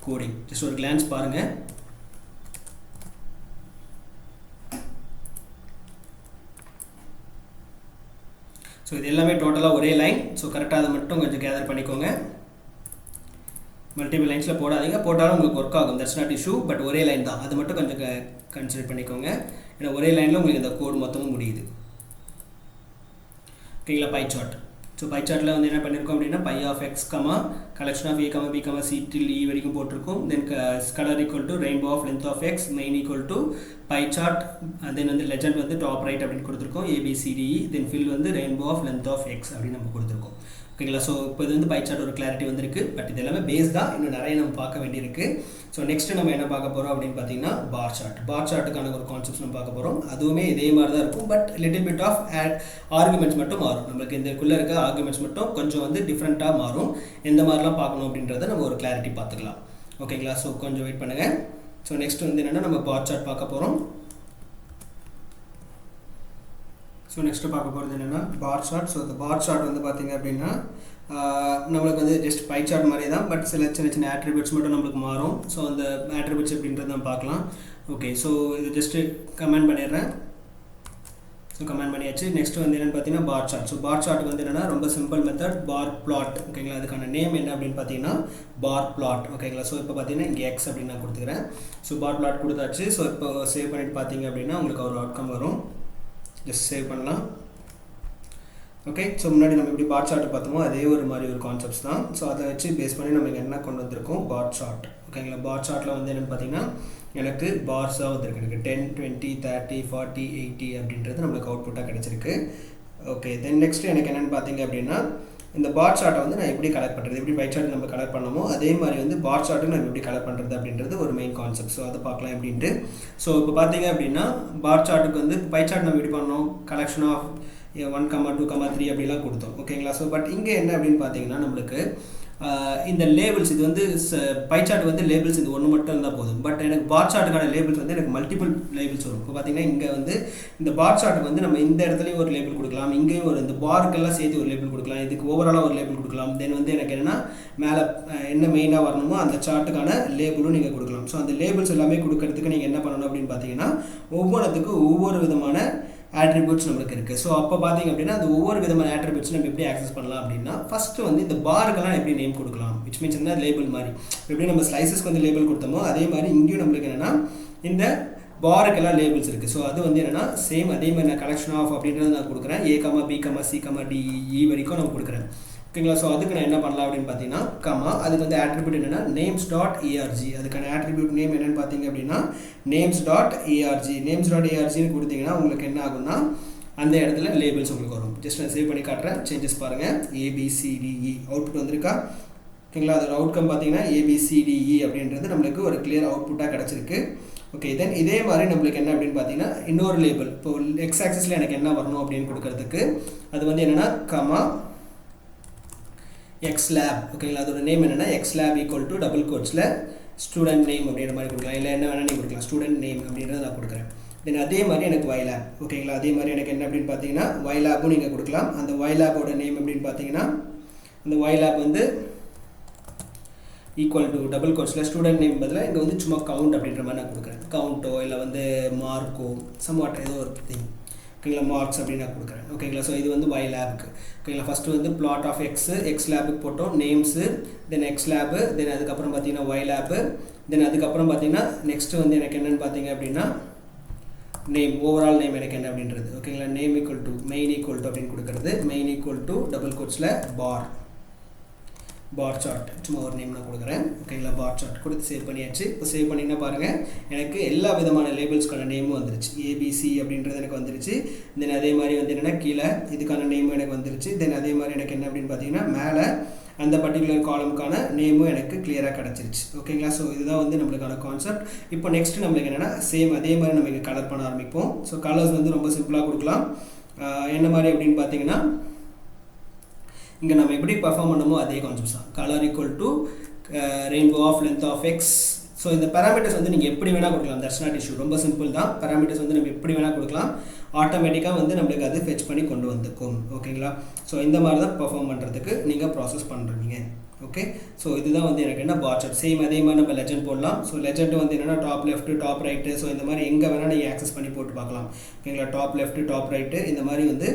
கோடிங். ஜஸ்ட் ஒரு கிளான்ஸ் பாருங்கள். ஸோ இது எல்லாமே டோட்டலாக ஒரே லைன். ஸோ கரெக்டாக அதை மட்டும் கொஞ்சம் கேதர் பண்ணிக்கோங்க. மல்டிபிள் லைன்ஸில் போடாதீங்க, போட்டாலும் உங்களுக்கு ஒர்க் ஆகும். That's not issue. பட் ஒரே லைன் தான், அது மட்டும் கொஞ்சம் கன்சிடர் பண்ணிக்கோங்க. ஏன்னா ஒரே லைனில் உங்களுக்கு இந்த கோட் மொத்தமும் முடியுது. ஓகேங்களா? Pie chart. ஸோ பை சார்ட்டில் வந்து என்ன பண்ணியிருக்கோம் அப்படின்னா pie of x collection of A B C till E வரைக்கும் போட்டிருக்கோம். Then colour equal to rainbow of length of x, main equal to pie chart, then வந்து லெஜெண்ட் வந்து டாப் ரைட் அப்படின்னு கொடுத்துருக்கோம், ஏபிசிடிஇ, தென் ஃபில் வந்து rainbow of length of x அப்படின்னு நம்ம கொடுத்துருக்கோம். ஓகேங்களா? ஸோ இப்போ இது வந்து பை சார்ட் ஒரு கிளாரிட்டி வந்திருக்கு. பட் இது எல்லாமே பேஸ் தான், இன்னும் நிறைய நம்ம பார்க்க வேண்டியிருக்கு. ஸோ நெக்ஸ்ட் நம்ம என்ன பார்க்க போகிறோம் அப்படின்னு பார்த்தீங்கன்னா பார் சார்ட்டுக்கான ஒரு கான்செப்ட்ஸ் நம்ம பார்க்க போகிறோம். அதுவுமே இதே மாதிரி தான் இருக்கும். But little bit of arguments மட்டும் மாறும். நம்மளுக்கு இதுக்குள்ளே இருக்க ஆர்குமெண்ட்ஸ் மட்டும் கொஞ்சம் வந்து டிஃப்ரெண்ட்டாக மாறும். எந்த மாதிரிலாம் பார்க்கணும் அப்படின்றத நம்ம ஒரு கிளாரிட்டி பார்த்துக்கலாம். ஓகேங்களா? ஸோ கொஞ்சம் வெயிட் பண்ணுங்கள். ஸோ நெக்ஸ்ட் வந்து என்னென்னா நம்ம பார் சார்ட் பார்க்க போகிறோம். ஸோ நெக்ஸ்ட்டு பார்க்க போகிறது என்னென்னா பார் சார்ட். ஸோ இந்த பார் சார்ட் வந்து பார்த்திங்க அப்படின்னா நம்மளுக்கு வந்து ஜஸ்ட் பை சார்ட் மாதிரி தான். பட் சில சின்ன ஆட்ரிபியூட்ஸ் மட்டும் நம்மளுக்கு மாறும். ஸோ அந்த ஆட்ரிபியூட்ஸ் எப்படின்றது நம்ம பார்க்கலாம். ஓகே, ஸோ இது ஜஸ்ட்டு கமெண்ட் பண்ணிடுறேன். ஸோ கமெண்ட் பண்ணியாச்சு. நெக்ஸ்ட் வந்து என்னென்னு பார்த்தீங்கன்னா பார் சார்ட். ஸோ பார் சார்ட்டுக்கு வந்து என்னென்னா ரொம்ப சிம்பிள் மெத்தட், பார் பிளாட். ஓகேங்களா? அதுக்கான நேம் என்ன அப்படின்னு பார்த்தீங்கன்னா பார் பிளாட். ஓகேங்களா? ஸோ இப்போ பார்த்தீங்கன்னா இங்கே எக்ஸ் அப்படின்னு நான் கொடுத்துக்கிறேன். ஸோ பார் பிளாட் கொடுத்தாச்சு. ஸோ இப்போ சேவ் பண்ணிட்டு பார்த்தீங்க அப்படின்னா உங்களுக்கு ஒரு அவுட்கம் வரும். ஜஸ்ட் சேவ் பண்ணலாம். ஓகே, ஸோ முன்னாடி நம்ம எப்படி பார் சார்ட் பார்த்தோமோ அதே ஒரு மாதிரி ஒரு கான்செப்ட்ஸ் தான். ஸோ அதை வச்சு பேஸ் பண்ணி நம்ம இங்கே என்ன கொண்டு வந்திருக்கோம் பார் சார்ட். ஓகேங்களா? பார் சார்ட்டில் வந்து என்னென்னு பார்த்தீங்கன்னா எனக்கு பார்ஸாக வந்திருக்கு. எனக்கு 10, 20, 30, 40, 80 அப்படின்றது நம்மளுக்கு அவுட்புட்டாக கிடச்சிருக்கு. ஓகே, தென் நெக்ஸ்ட் எனக்கு என்னென்னு பார்த்தீங்க அப்படின்னா இந்த பார் சார்ட்டை வந்து நான் எப்படி கலெக்ட் பண்ணுறது, எப்படி பை சார்ட் நம்ம கலெக்ட் பண்ணமோ அதே மாதிரி வந்து பார் சார்ட்டு நம்ம எப்படி கலெக்ட் பண்ணுறது அப்படின்றது ஒரு மெயின் கான்செப்ட். ஸோ அதை பார்க்கலாம் எப்படின்ட்டு. ஸோ இப்போ பார்த்தீங்க அப்படின்னா பார் சார்ட்டுக்கு வந்து பை சார்ட் நம்ம எப்படி பண்ணோம், கலெக்ஷன் ஆஃப் 1, 2, 3 அப்படிலாம் கொடுத்தோம். ஓகேங்களா? ஸோ பட் இங்கே என்ன அப்படின்னு பார்த்தீங்கன்னா நம்மளுக்கு இந்த லேபிள்ஸ், இது வந்து பை சார்ட் வந்து லேபிள்ஸ் இது ஒன்று மட்டும் இருந்தால் போதும். பட் எனக்கு பார் சார்ட்டுக்கான லேபிள்ஸ் வந்து எனக்கு மல்டிபிள் லேபிள்ஸ் வரும். இப்போ பார்த்தீங்கன்னா இங்கே வந்து இந்த பார் சார்ட்டுக்கு வந்து நம்ம இந்த இடத்துலையும் ஒரு லேபிள் கொடுக்கலாம், இங்கேயும் ஒரு இந்த பாருக்கெல்லாம் சேர்த்து ஒரு லேபிள் கொடுக்கலாம், இதுக்கு ஓவராலாக ஒரு லேபிள் கொடுக்கலாம். தென் வந்து எனக்கு என்னென்னா மேலே என்ன மெயினாக வரணுமோ அந்த சார்ட்டுக்கான லேபிளும் நீங்கள் கொடுக்கலாம். ஸோ அந்த லேபிள்ஸ் எல்லாமே கொடுக்கறதுக்கு நீங்கள் என்ன பண்ணணும் அப்படின்னு பார்த்தீங்கன்னா ஒவ்வொன்றுத்துக்கும் ஒவ்வொரு விதமான ஆட்ரிபியூட்ஸ் நம்மளுக்கு இருக்குது. ஸோ அப்போ பார்த்தீங்க அப்படின்னா அது ஒவ்வொரு விதமான ஆட்ரிபியூட்ஸ் நம்ம எப்படி ஆக்சஸ் பண்ணலாம் அப்படின்னா ஃபஸ்ட்டு வந்து இந்த பாருக்கெல்லாம் எப்படி நேம் கொடுக்கலாம், விச் மீன்ஸ் என்ன லேபிள் மாதிரி எப்படி நம்ம ஸ்லைசஸ்க்கு வந்து லேபிள் கொடுத்தோமோ அதே மாதிரி இங்கேயும் நம்மளுக்கு என்னென்னா இந்த பாருக்கெல்லாம் லேபிள்ஸ் இருக்குது. ஸோ அது வந்து என்னென்னா சேம் அதே மாதிரி நான் கலெக்ஷன் ஆஃப் அப்படின்றது நான் கொடுக்குறேன். A, B, C, D, E வரைக்கும் நான் கொடுக்குறேன். ஓகேங்களா. ஸோ அதுக்கு நான் என்ன பண்ணலாம் அப்படின்னு பார்த்தீங்கன்னா கமா அதுக்கு வந்து ஆட்ரிபியூட் என்னென்னா names.arg. அதுக்கான ஆட்ரிபியூட் நேம் என்னென்னு பார்த்தீங்க அப்படின்னா names.arg. names.argன்னு கொடுத்தீங்கன்னா உங்களுக்கு என்ன ஆகும்னா அந்த இடத்துல லேபிள்ஸ் உங்களுக்கு வரும். ஜஸ்ட் நான் சேவ் பண்ணி காட்டுறேன். சேஞ்சஸ் பாருங்கள். ABCDE அவுட்புட் வந்திருக்கா. ஓகேங்களா. அதோட அவுட்கம் பார்த்தீங்கன்னா ABCDE அப்படின்றது நம்மளுக்கு ஒரு கிளியர் அவுட்புட்டாக கிடச்சிருக்கு. ஓகே, தென் இதே மாதிரி நம்மளுக்கு என்ன அப்படின்னு பார்த்தீங்கன்னா இன்னொரு லேபிள் இப்போ எக்ஸ் ஆக்சிஸில் எனக்கு என்ன வரணும் அப்படின்னு கொடுக்கறதுக்கு அது வந்து என்னென்னா கமா எக்ஸ்லேப். ஓகேங்களா. அதோட நேம் என்னென்னா எக்ஸ்லேப் ஈக்குவல் டு டபுள் கோட்ஸில் ஸ்டூடெண்ட் நேம் அப்படின்ற மாதிரி கொடுக்கலாம். இல்லை என்ன வேணால் நீங்கள் கொடுக்கலாம், ஸ்டூடெண்ட் நேம் அப்படின்றத நான் கொடுக்குறேன். தென் அதே மாதிரி எனக்கு YLab. ஓகேங்களா. அதே மாதிரி எனக்கு என்ன அப்படின்னு பார்த்தீங்கன்னா YLabும் நீங்கள் கொடுக்கலாம். அந்த YLabோட நேம் அப்படின்னு பார்த்தீங்கன்னா அந்த YLab வந்து ஈக்குவல் டு டபுள் கோட்ஸில் ஸ்டூடெண்ட் நேம் பதிலாக இங்கே வந்து சும்மா கவுண்ட் அப்படின்ற மாதிரி நான் கொடுக்குறேன். கவுண்ட்டோ இல்லை வந்து மார்க்கோ சம்வாட் ஏதோ ஒரு திங். ஓகேங்களா. மார்க்ஸ் அப்படின்னு நான் கொடுக்குறேன். ஓகேங்களா. ஸோ இது வந்து YLabக்கு. ஓகேங்களா. ஃபஸ்ட்டு வந்து பிளாட் ஆஃப் எக்ஸ்லேபுக்கு போட்டோம் நேம்ஸு, தென் எக்ஸ்லேபு, தென் அதுக்கப்புறம் பார்த்தீங்கன்னா YLab, தென் அதுக்கப்புறம் பார்த்தீங்கன்னா நெக்ஸ்ட்டு வந்து எனக்கு என்னென்னு பார்த்தீங்க அப்படின்னா நேம் ஓவரால் நேம் எனக்கு என்ன அப்படின்றது. ஓகேங்களா. Name equal to main equal to அப்படின்னு கொடுக்குறது. மெயின் ஈக்குவல் டு டபுள் கோட்ஸில் பார் சார்ட் சும்மா ஒரு நேம் நான் கொடுக்குறேன். ஓகேங்களா. பார் சார்ட் கொடுத்து சேவ் பண்ணியாச்சு. இப்போ சேவ் பண்ணிங்கன்னா பாருங்கள் எனக்கு எல்லா விதமான லேபிள்ஸ்க்கான நேமும் வந்துருச்சு. ABC அப்படின்றது எனக்கு வந்துருச்சு. தென் அதே மாதிரி வந்து என்னென்னா கீழே இதுக்கான நேமும் எனக்கு வந்துருச்சு. தென் அதே மாதிரி எனக்கு என்ன அப்படின்னு பார்த்தீங்கன்னா மேலே அந்த பர்டிகுலர் காலமுக்கான நேமும் எனக்கு கிளியராக கிடச்சிருச்சு. ஓகேங்களா. ஸோ இதுதான் வந்து நம்மளுக்கான கான்செப்ட். இப்போ நெக்ஸ்ட்டு நம்மளுக்கு என்னென்னா சேம் அதே மாதிரி நம்ம இங்கே கலர் பண்ண ஆரம்பிப்போம். ஸோ கலர்ஸ் வந்து ரொம்ப சிம்பிளாக கொடுக்கலாம். என்ன மாதிரி அப்படின்னு பார்த்தீங்கன்னா இங்கே நம்ம எப்படி பர்ஃபார்ம் பண்ணமோ அதே கான்செப்ட்ஸ் தான். Colour equal to rainbow of length of x. So இந்த பேராமீட்டர்ஸ் வந்து நீங்கள் எப்படி வேணால் கொடுக்கலாம். That's not issue. ரொம்ப சிம்பிள் தான். பேராமீட்டர்ஸ் வந்து நம்ம எப்படி வேணால் கொடுக்கலாம். ஆட்டோமேட்டிக்காக வந்து நம்மளுக்கு அது ஃபெச் பண்ணி கொண்டு வந்துக்கும். ஓகேங்களா. ஸோ இந்த மாதிரி தான் பர்ஃபார்ம் பண்ணுறதுக்கு நீங்கள் ப்ராசஸ் பண்ணுறீங்க. ஓகே. ஸோ இதுதான் வந்து எனக்கு என்ன பார் சார்ட். சேம் அதே மாதிரி நம்ம லெஜெண்ட் போடலாம். ஸோ லெஜெண்ட் வந்து என்னென்னா top left top right. So இந்த மாதிரி எங்கே வேணால் நீங்கள் ஆக்சஸ் பண்ணி போட்டு பார்க்கலாம். ஓகேங்களா. டாப் லெஃப்ட்டு டாப் ரைட்டு இந்த மாதிரி வந்து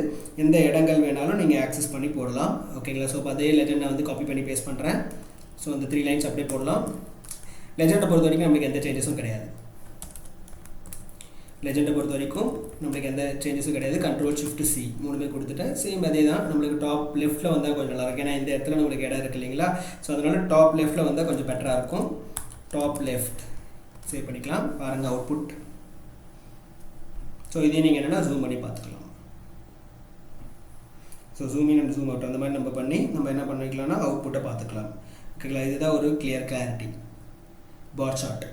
எந்த இடங்கள் வேணாலும் நீங்கள் ஆக்சஸ் பண்ணி போடலாம். ஓகேங்களா. ஸோ இப்போ அதே லெஜெண்ட் நான் வந்து காப்பி பண்ணி பேஸ்ட் பண்ணுறேன். ஸோ அந்த 3 லைன்ஸ் அப்படியே போடலாம். லெஜெண்டை பொறுத்த வரைக்கும் நம்மளுக்கு எந்த சேஞ்சஸும் கிடையாது. லெஜெண்டை பொறுத்த வரைக்கும் நம்மளுக்கு எந்த சேஞ்சஸும் கிடையாது. Ctrl+Shift+C 3 கொடுத்துட்டேன். சேம் அதே தான். நம்மளுக்கு டாப் லெஃப்ட்டில் வந்தால் கொஞ்சம் நல்லாயிருக்கும். ஏன்னா இந்த இடத்துல நம்மளுக்கு இடம் இருக்குது இல்லைங்களா. ஸோ அதனால் டாப் லெஃப்ட்டில் வந்தால் கொஞ்சம் பெட்டராக இருக்கும். டாப் லெஃப்ட் சேவ் பண்ணிக்கலாம். பாருங்கள் அவுட்புட். ஸோ இதே நீங்கள் என்னென்னா ஜூம் பண்ணி பார்த்துக்கலாம். So zoom in and zoom out அந்த மாதிரி நம்ம பண்ணி நம்ம என்ன பண்ணிக்கலாம்னா அவுட்புட்டை பார்த்துக்கலாம். ஓகேங்களா. இதுதான் ஒரு clarity bar chart.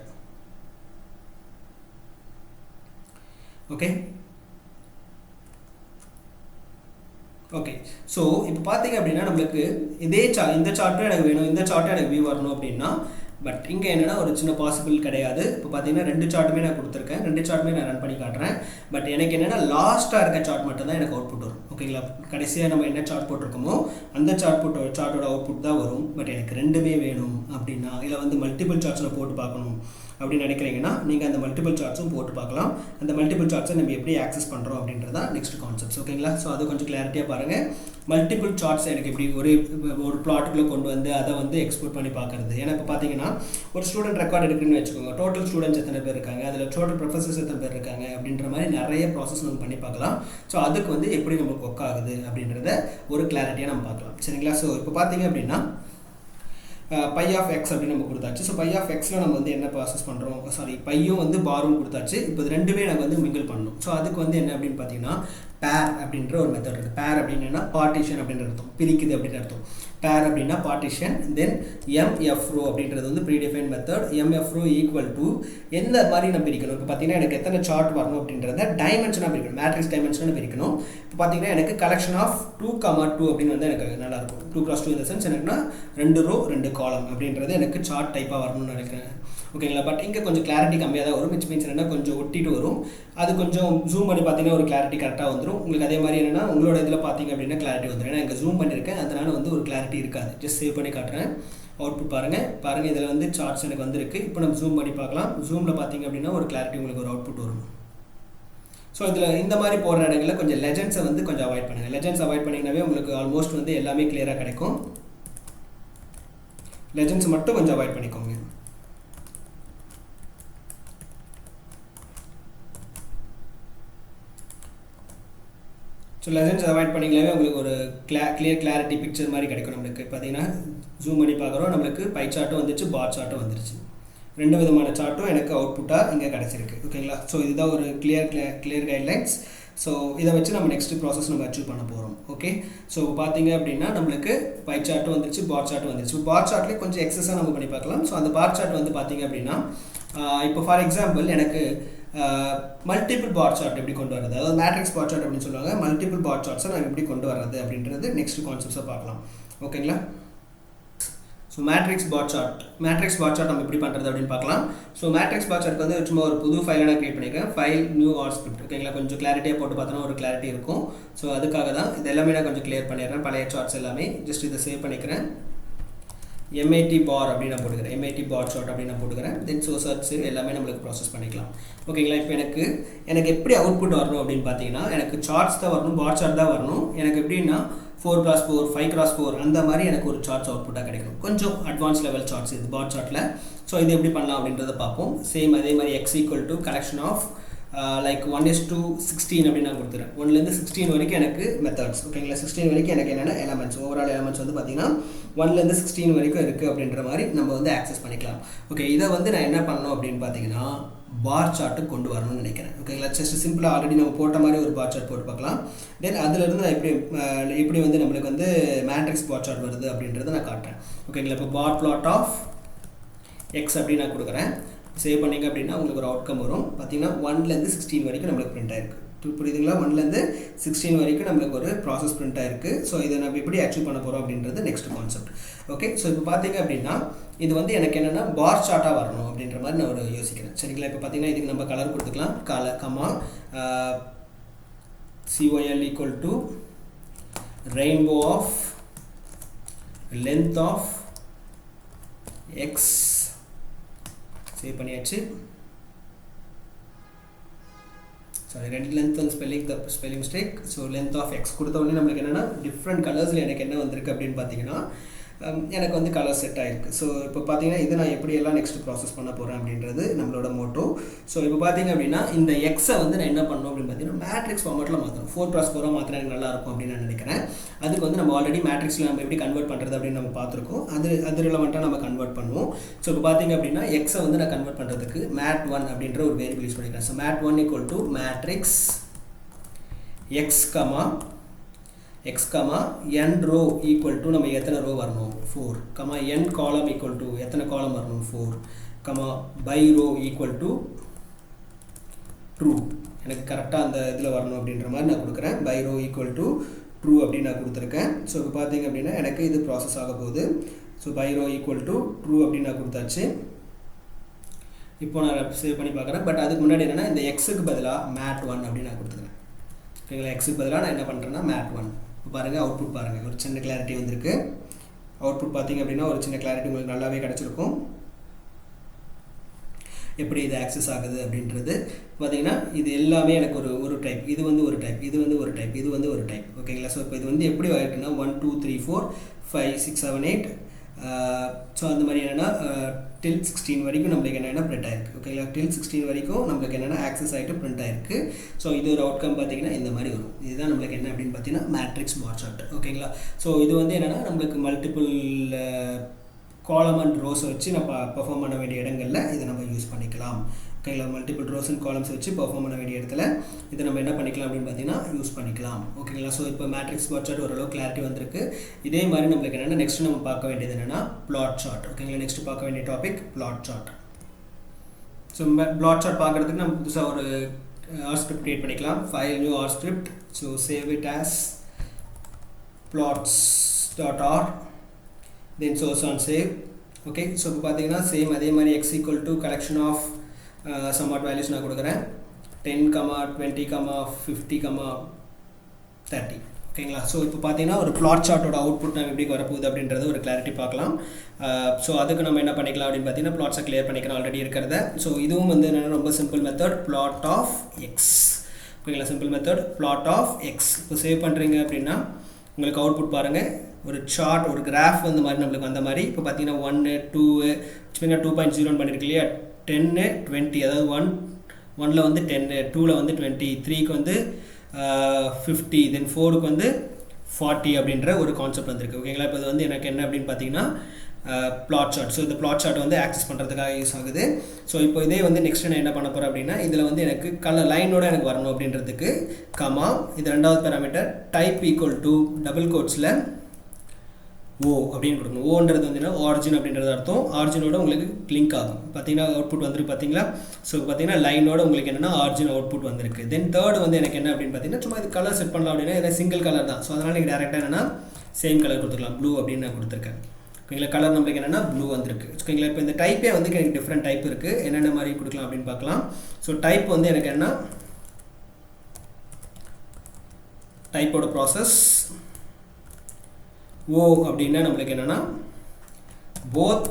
Okay. Okay. So இப்போ பார்த்தீங்க அப்படின்னா நம்மளுக்கு இந்த சார்ட்டும் எனக்கு வேணும், இந்த சார்ட்டும் எனக்கு வியூ வரணும் அப்படின்னா பட் இங்கே என்னென்னா ஒரு சின்ன பாசிபிள் கிடையாது. இப்போ பார்த்தீங்கன்னா 2 சார்ட்டுமே நான் கொடுத்துருக்கேன். 2 சார்ட்டுமே நான் ரன் பண்ணி காட்டுறேன். பட் எனக்கு என்னென்னா லாஸ்ட்டாக இருக்க சார்ட் மட்டும் தான் எனக்கு அவுட்புட் வரும். ஓகேங்களா. கடைசியாக நம்ம என்ன சார்ட் போட்டிருக்கோமோ அந்த சார்ட்டோட அவுட்புட் தான் வரும். பட் எனக்கு 2மே வேணும் அப்படின்னா இல்லை வந்து மல்டிபிள் சார்ட்ஸில் போட்டு பார்க்கணும் அப்படின்னு நினைக்கிறீங்கன்னா நீங்கள் அந்த மல்டிபிள் சார்ட்ஸும் போட்டு பார்க்கலாம். அந்த மல்டிபிள் சார்ட்ஸை நம்ம எப்படி ஆக்சஸ் பண்ணுறோம் அப்படின்றதா நெக்ஸ்ட் கான்செப்ட்ஸ். ஓகேங்களா. ஸோ அது கொஞ்சம் கிளாரிட்டியாக பாருங்கள். மல்டிபிள் சார்ட்ஸ் எனக்கு எப்படி ஒரு பிளாட்டுக்குள்ளே கொண்டு வந்து அதை வந்து எக்ஸ்போர்ட் பண்ணி பார்க்குறது. ஏன்னா இப்போ பார்த்தீங்கன்னா ஒரு ஸ்டூடெண்ட் ரெக்கார்ட் எடுக்குன்னு வச்சுக்கோங்க. டோட்டல் ஸ்டூடெண்ட்ஸ் எத்தனை பேர் இருக்காங்க, அதில் டோட்டல் ப்ரொஃபஸர்ஸ் எத்தனை பேர் இருக்காங்க அப்படின்ற மாதிரி நிறைய ப்ராசஸ் நம்ம பண்ணி பார்க்கலாம். ஸோ அதுக்கு வந்து எப்படி நமக்கு ஒர்க் ஆகுது அப்படின்றத ஒரு கிளாரிட்டியாக நம்ம பார்க்கலாம். சரிங்களா. ஸோ இப்போ பார்த்தீங்க அப்படின்னா பை ஆஃப் எக்ஸ் அப்படின்னு நம்ம கொடுத்தாச்சு. ஸோ பை ஆஃப் எக்ஸில் நம்ம வந்து என்ன ப்ராசஸ் பண்ணுறோம், பையும் வந்து பாரும் கொடுத்தாச்சு. இப்போ இது 2மே நம்ம வந்து மிங்கிள் பண்ணணும். ஸோ அதுக்கு வந்து என்ன அப்படின்னு பார்த்தீங்கன்னா பேர் அப்படின்ற ஒரு மெத்தட் இருக்குது. பேர் அப்படின்னா பார்ட்டிஷன் அப்படின்னு அர்த்தம், பிரிக்குது அப்படின்னு அர்த்தம். பேர் அப்படின்னா பார்ட்டிஷன். தென் mfrow அப்படின்றது வந்து predefine method. mfrow equal to எந்த மாதிரி நம்ம பிரிக்கணும். இப்போ பார்த்தீங்கன்னா எனக்கு எத்தனை சார்ட் வரணும் அப்படின்றத டைமென்ஷனாக பிரிக்கணும், மேட்ரிக்ஸ் டைமென்ஷனாக பிரிக்கணும். இப்போ பார்த்தீங்கன்னா எனக்கு கலெக்ஷன் ஆஃப் 2,2 அப்படின்னு வந்து எனக்கு நல்லாயிருக்கும். 2x2 இந்த சென்ஸ் எனக்குன்னா 2 row 2 column அப்படின்றது எனக்கு சார்ட் டைப்பாக வரணும்னு நினைக்கிறேன். ஓகேங்களா. பட் இங்கே கொஞ்சம் கிளாரிட்டி கம்மியாக தான் வரும். விச் மீன்ஸ் என்னென்னா கொஞ்சம் ஒட்டிட்டு வரும். அது கொஞ்சம் ஜூம் பண்ணி பார்த்தீங்கன்னா ஒரு கிளாரிட்டி கரெக்டாக வந்துடும் உங்களுக்கு. அதே மாதிரி என்னென்னா உங்களோட இதில் பார்த்தீங்க அப்படின்னா கிளாரிட்டி வந்துடும். ஏன்னா இங்கே ஜூம் பண்ணியிருக்கேன், அதனால் வந்து ஒரு கிளாரிட்டி இருக்காது. ஜஸ்ட் சேவ் பண்ணி காட்டுறேன். அவுட்புட் பாருங்கள். இதில் வந்து சார்ட்ஸ் எனக்கு வந்திருக்கு. இப்போ நம்ம ஜூம் பண்ணி பார்க்கலாம். ஜூமில் பார்த்தீங்க அப்படின்னா ஒரு கிளாரிட்டி உங்களுக்கு ஒரு அவுட்புட் வரும். ஸோ இதில் இந்த மாதிரி போடுற இடங்களில் கொஞ்சம் லெஜெண்ட்ஸை வந்து கொஞ்சம் அவாய்ட் பண்ணுங்கள். லெஜெண்ட்ஸ் அவாய்ட் பண்ணிங்கனாவே உங்களுக்கு ஆல்மோஸ்ட் வந்து எல்லாமே கிளியராக கிடைக்கும். லெஜெண்ட்ஸ் மட்டும் கொஞ்சம் அவாய்ட் பண்ணிக்கோங்க. ஸோ லெஜெண்ட்ஸ் அவாய்ட் பண்ணிங்களாவே உங்களுக்கு ஒரு கிளியர் கிளாரிட்டி பிக்சர் மாதிரி கிடைக்கும். நம்மளுக்கு பார்த்தீங்கன்னா ஜூம் பண்ணி பார்க்குறோம், நம்மளுக்கு பை சார்ட்டும் வந்துச்சு, பார் சார்ட்டும் வந்துருச்சு. 2 விதமான சார்ட்டும் எனக்கு அவுட்புட்டாக இங்கே கிடச்சிருக்கு. ஓகேங்களா? ஸோ இதுதான் ஒரு கிளியர் கைட்லைன்ஸ். ஸோ இதை வச்சு நம்ம நெக்ஸ்ட் ப்ராசஸ் நம்ம அச்சீவ் பண்ண போகிறோம். ஓகே, ஸோ பார்த்தீங்க அப்படின்னா நம்மளுக்கு பை சார்ட்டும் வந்துருச்சு, பார் சார்ட்டும் வந்துருச்சு. பார் சார்ட்லேயே கொஞ்சம் எக்ஸஸாக நம்ம பண்ணி பார்க்கலாம். ஸோ அந்த பார் சார்ட் வந்து பார்த்தீங்க அப்படின்னா இப்போ ஃபார் எக்ஸாம்பிள் எனக்கு மல்டிபிள் பார் சார்ட் எப்படி கொண்டு வரது, அதாவது மேட்ரிக்ஸ் பார் சார்ட் அப்படின்னு சொல்லுவாங்க. மல்டிபிள் பார் சார்ட்ஸை நான் எப்படி கொண்டு வர்றது அப்படின்றது நெக்ஸ்ட் கான்செப்ட்ஸை பார்க்கலாம். ஓகேங்களா? ஸோ மேட்ரிக்ஸ் பார் சார்ட் நம்ம எப்படி பண்ணுறது அப்படின்னு பார்க்கலாம். ஸோ மேட்ரிக்ஸ் பார் சார்ட் வந்து சும்மா ஒரு புது ஃபைலை நான் கிரியேட் பண்ணிக்கிறேன். File new R script. ஓகேங்களா? கொஞ்சம் கிளாரிட்டியாக போட்டு பார்த்தோன்னா ஒரு கிளாரிட்டி இருக்கும். ஸோ அதுக்காக தான் இது எல்லாமே நான் கொஞ்சம் கிளியர் பண்ணிடுறேன், பழைய சார்ட்ஸ் எல்லாமே. ஜஸ்ட் இதை சேவ் பண்ணிக்கிறேன். MAT பார் அப்படின்னு நான் போட்டுக்கிறேன், MAT பார் சார்ட் அப்படின்னு நான் போட்டுக்கிறேன். தென் ஸோ சர்ச் எல்லாமே நம்மளுக்கு ப்ராசஸ் பண்ணிக்கலாம். ஓகேங்களா? இப்போ எனக்கு எப்படி அவுட்புட் வரணும் அப்படின்னு பார்த்தீங்கன்னா, எனக்கு சார்ட்ஸ் தான் வரணும், பார் சார்ட் தான் வரணும். எனக்கு எப்படின்னா 4x4 5x4 அந்த மாதிரி எனக்கு ஒரு சார்ட்ஸ் அவுட்புட்டாக கிடைக்கும். கொஞ்சம் அட்வான்ஸ் லெவல் சார்ட்ஸ் இது பார் சார்ட்டில். ஸோ இது எப்படி பண்ணலாம் அப்படின்றத பார்ப்போம். சேம் அதே மாதிரி x = கலெக்ஷன் ஆஃப் லைக் 1:16 அப்படின்னு நான் கொடுத்துறேன். 1லேருந்து 16 வரைக்கும் எனக்கு மெத்தட்ஸ். ஓகேங்களா? 16 வரைக்கும் எனக்கு என்னென்ன எலமெண்ட்ஸ், ஓவரால் எலமெண்ட்ஸ் வந்து பார்த்தீங்கன்னா 1லேருந்து 16 வரைக்கும் இருக்குது அப்படின்ற மாதிரி நம்ம வந்து ஆக்சஸ் பண்ணிக்கலாம். ஓகே, இதை வந்து நான் என்ன பண்ணணும் அப்படின்னு பார்த்தீங்கன்னா பார் சார்ட்டுக்கு கொண்டு வரணும்னு நினைக்கிறேன். ஓகேங்களா? ஜஸ்ட் சிம்பிளாக ஆல்ரெடி நம்ம போட்ட மாதிரி ஒரு பார் சார்ட் போட்டு பார்க்கலாம். தென் அதிலிருந்து நான் எப்படி வந்து நம்மளுக்கு வந்து மேட்ரிக்ஸ் பார் சார்ட் வருது அப்படின்றத நான் காட்டுறேன். ஓகேங்களா? இப்போ பார் பிளாட் ஆஃப் எக்ஸ் அப்படின்னு நான் கொடுக்குறேன். சேவ் பண்ணிங்க அப்படின்னா உங்களுக்கு ஒரு அவுட்கம் வரும். பார்த்தீங்கன்னா 1லேருந்து 16 வரைக்கும் நம்மளுக்கு பிரிண்ட் ஆயிருக்கு. புரியுதுங்களா? 1லேருந்து 16 வரைக்கும் நம்மளுக்கு ஒரு ப்ராசஸ் பிரிண்ட் ஆயிருக்கு. ஸோ இதை நம்ம எப்படி அச்சீவ் பண்ண போகிறோம் அப்படின்றது நெக்ஸ்ட் கான்செப்ட். ஓகே, ஸோ இப்போ பார்த்தீங்க அப்படின்னா இது வந்து எனக்கு என்னென்னா பார் சார்ட்டாக வரணும் அப்படின்ற மாதிரி நான் ஒரு யோசிக்கிறேன். சரிங்களா? இப்போ பார்த்தீங்கன்னா இதுக்கு நம்ம கலர் கொடுத்துக்கலாம். Comma COL = rainbow of length of x. Save பண்ணியாச்சு. சாரி, ரெண்டு லென்த் வந்து spelling mistake. So length of x கொடுத்த உடனே நம்மளுக்கு என்னென்னா டிஃப்ரெண்ட் கலர்ஸில் எனக்கு என்ன வந்திருக்கு அப்படின்னு பார்த்தீங்கன்னா எனக்கு வந்து கலர் செட் ஆகிருக்கு. ஸோ இப்போ பார்த்தீங்கன்னா இது நான் எப்படியெல்லாம் நெக்ஸ்ட் ப்ராசஸ் பண்ண போகிறேன் அப்படின்றது நம்மளோட மோட்டோ. ஸோ இப்போ பார்த்தீங்க அப்படின்னா இந்த எக்ஸை வந்து நான் என்ன பண்ணணும் அப்படின்னு பார்த்தீங்கன்னா மேட்ரிக்ஸ் ஃபார்மேட்டில் மாற்றணும். 4x4 மாற்றினா எனக்கு நல்லாயிருக்கும் அப்படின்னு நான் நினைக்கிறேன். அதுக்கு வந்து நம்ம ஆல்ரெடி மேட்ரிக்ஸில் நம்ம எப்படி கன்வெர்ட் பண்ணுறது அப்படின்னு நம்ம பார்த்துருக்கோம். அது ரிலவெண்ட்டாக நம்ம கன்வெர்ட் பண்ணுவோம். ஸோ இப்போ பார்த்தீங்க அப்படின்னா எக்ஸை வந்து நான் கன்வெர்ட் பண்ணுறதுக்கு mat1 அப்படின்ற ஒரு வேரியபிள் யூஸ் பண்ணிக்கிறேன். So mat1 = matrix x, n row = நம்ம எத்தனை ரோ வரணும் 4, n column = எத்தனை காலம் வரணும் 4, by row = true. எனக்கு கரெக்டாக அந்த இதில் வரணும் அப்படின்ற மாதிரி நான் கொடுக்குறேன். by row = true அப்படின்னு நான் கொடுத்துருக்கேன். ஸோ இப்போ பார்த்தீங்க அப்படின்னா எனக்கு இது ப்ராசஸ் ஆக போகுது. ஸோ by row = true அப்படின்னு நான் கொடுத்தாச்சு. இப்போ நான் சேவ் பண்ணி பார்க்குறேன். பட் அதுக்கு முன்னாடி என்னென்னா இந்த எக்ஸுக்கு பதிலாக mat1 அப்படின்னு நான் கொடுத்துக்கிறேன். ஓகேங்களா? எக்ஸுக்கு பதிலாக நான் என்ன பண்ணுறேன்னா mat1. பாருங்கள், அவுட்புட் பாருங்கள், ஒரு சின்ன கிளாரிட்டி வந்திருக்கு. அவுட்புட் பார்த்தீங்க அப்படின்னா ஒரு சின்ன கிளாரிட்டி உங்களுக்கு நல்லாவே கிடச்சிருக்கும். எப்படி இது ஆக்சஸ் ஆகுது அப்படின்றது பார்த்தீங்கன்னா இது எல்லாமே எனக்கு ஒரு டைப், இது வந்து ஒரு டைப், இது வந்து ஒரு டைப், இது வந்து ஒரு டைப். ஓகேங்களா? ஸோ இப்போ இது வந்து எப்படி ஆகிட்டுன்னா 1 2 3 4 5 6 7 8 ஸோ அந்த மாதிரி என்னென்னா till 16 வரைக்கும் நம்மளுக்கு என்னென்னா பிரிண்ட் ஆயிருக்கு. ஓகேங்களா? till 16 வரைக்கும் நம்மளுக்கு என்னென்னா ஆக்சஸ் ஆகிட்டு பிரிண்ட் ஆயிருக்கு. ஸோ இது ஒரு அவுட்கம் பார்த்தீங்கன்னா இந்த மாதிரி வரும். இதுதான் நம்மளுக்கு என்ன அப்படின்னு பார்த்தீங்கன்னா மேட்ரிக்ஸ் பார் சார்ட். ஓகேங்களா? ஸோ இது வந்து என்னென்னா நம்மளுக்கு மல்டிபிள் காலம் அண்ட் ரோஸை வச்சு நம்ம பெர்ஃபார்ம் பண்ண வேண்டிய இடங்களில் இதை நம்ம யூஸ் பண்ணிக்கலாம். ஓகேங்களா? மல்டிபிள் ரோஸ் அண்ட் காலம்ஸ் வச்சு பெர்ஃபார்ம் பண்ண வேண்டிய இடத்துல இதை நம்ம என்ன பண்ணிக்கலாம் அப்படின்னு பார்த்தீங்கன்னா யூஸ் பண்ணிக்கலாம். ஓகேங்களா? ஸோ இப்போ மேட்ரிக்ஸ் பார் சார்ட் ஓரளவு கிளாரிட்டி வந்திருக்கு. இதே மாதிரி நம்மளுக்கு என்னென்னா நெக்ஸ்ட் நம்ம பார்க்க வேண்டியது என்னென்னா பிளாட் சார்ட். ஓகேங்களா? நெக்ஸ்ட் பார்க்க வேண்டிய topic plot chart. So plot chart பார்க்குறதுக்கு நம்ம புதுசாக ஒரு ஆர் ஸ்கிரிப்ட் கிரியேட் பண்ணிக்கலாம். File new R script. So save it as plots.r, then source on save. Okay, so இப்போ பார்த்தீங்கன்னா சேம் அதே மாதிரி x = collection of somewhat values நான் கொடுக்குறேன். 10, 20, 50, 30. ஓகேங்களா? ஸோ இப்போ பார்த்தீங்கன்னா ஒரு பிளாட் சார்ட்டோட அவுட்புட் நம்ம எப்படி வரப்போகுது அப்படின்றத ஒரு கிளாரிட்டி பார்க்கலாம். ஸோ அதுக்கு நம்ம என்ன பண்ணிக்கலாம் அப்படின்னு பார்த்தீங்கன்னா பிளாட்ஸை கிளியர் பண்ணிக்கலாம் ஆல்ரெடி இருக்கிறத. ஸோ இதுவும் வந்து என்னென்னா ரொம்ப simple method, plot of x. ஓகேங்களா. Simple method plot of x. இப்போ சேவ் பண்ணுறீங்க அப்படின்னா உங்களுக்கு அவுட்புட் பாருங்கள், ஒரு சார்ட் ஒரு கிராஃப் வந்து மாதிரி நம்மளுக்கு அந்த மாதிரி. இப்போ பார்த்தீங்கன்னா 1 2 2.0 பண்ணியிருக்கு இல்லையா, 10 20, அதாவது 1ல் வந்து 10, 2ல் வந்து 20, 3க்கு வந்து 50, தென் 4க்கு வந்து 40 அப்படின்ற ஒரு கான்செப்ட் வந்திருக்கு. ஓகேங்களா. இப்போ இது வந்து எனக்கு என்ன அப்படின்னு பார்த்தீங்கன்னா பிளாட் சார்ட். ஸோ இந்த பிளாட் சார்ட் வந்து ஆக்சஸ் பண்ணுறதுக்காக யூஸ் ஆகுது. ஸோ இப்போ இதே வந்து நெக்ஸ்ட் நான் என்ன பண்ண போகிறேன் அப்படின்னா, இதில் வந்து எனக்கு கலர் லைனோட எனக்கு வரணும் அப்படின்றதுக்கு கமா, இது ரெண்டாவது parameter type equal to double கோட்ஸில் ஓ அப்படின்னு கொடுக்கணும். ஓன்றது வந்து ஆரிஜின் அப்படின்றது அர்த்தம். ஆரிஜினோட உங்களுக்கு லிங்க் ஆகும். பார்த்தீங்கன்னா அவுட்புட் வந்துருக்கு பார்த்தீங்களா. ஸோ பார்த்தீங்கன்னா லைனோட உங்களுக்கு என்னென்னா ஆரிஜின் அவுட்புட் வந்திருக்கு. தென் தேர்ட் வந்து எனக்கு என்ன அப்படின்னு பார்த்தீங்கன்னா, சும்மா இது கலர் செட் பண்ணலாம் அப்படின்னா இதில் சிங்கிள் கலர் தான். ஸோ அதனால் நீங்கள் டேரெக்டாக என்னென்னா சேம் கலர் கொடுத்துக்கலாம், ப்ளூ அப்படின்னு நான் கொடுத்துருக்கேன். ஓகேங்களா. கலர் நம்மளுக்கு என்னென்னா ப்ளூ வந்திருக்கு. ஓகேங்களா. இப்போ இந்த டைப்பே வந்து எனக்கு டிஃப்ரெண்ட் டைப் இருக்குது, என்னென்ன மாதிரி கொடுக்கலாம் அப்படின்னு பார்க்கலாம். ஸோ டைப் வந்து எனக்கு என்ன, டைப்போட ப்ராசஸ் ஓ அப்படின்னா நம்மளுக்கு என்னென்னா போத்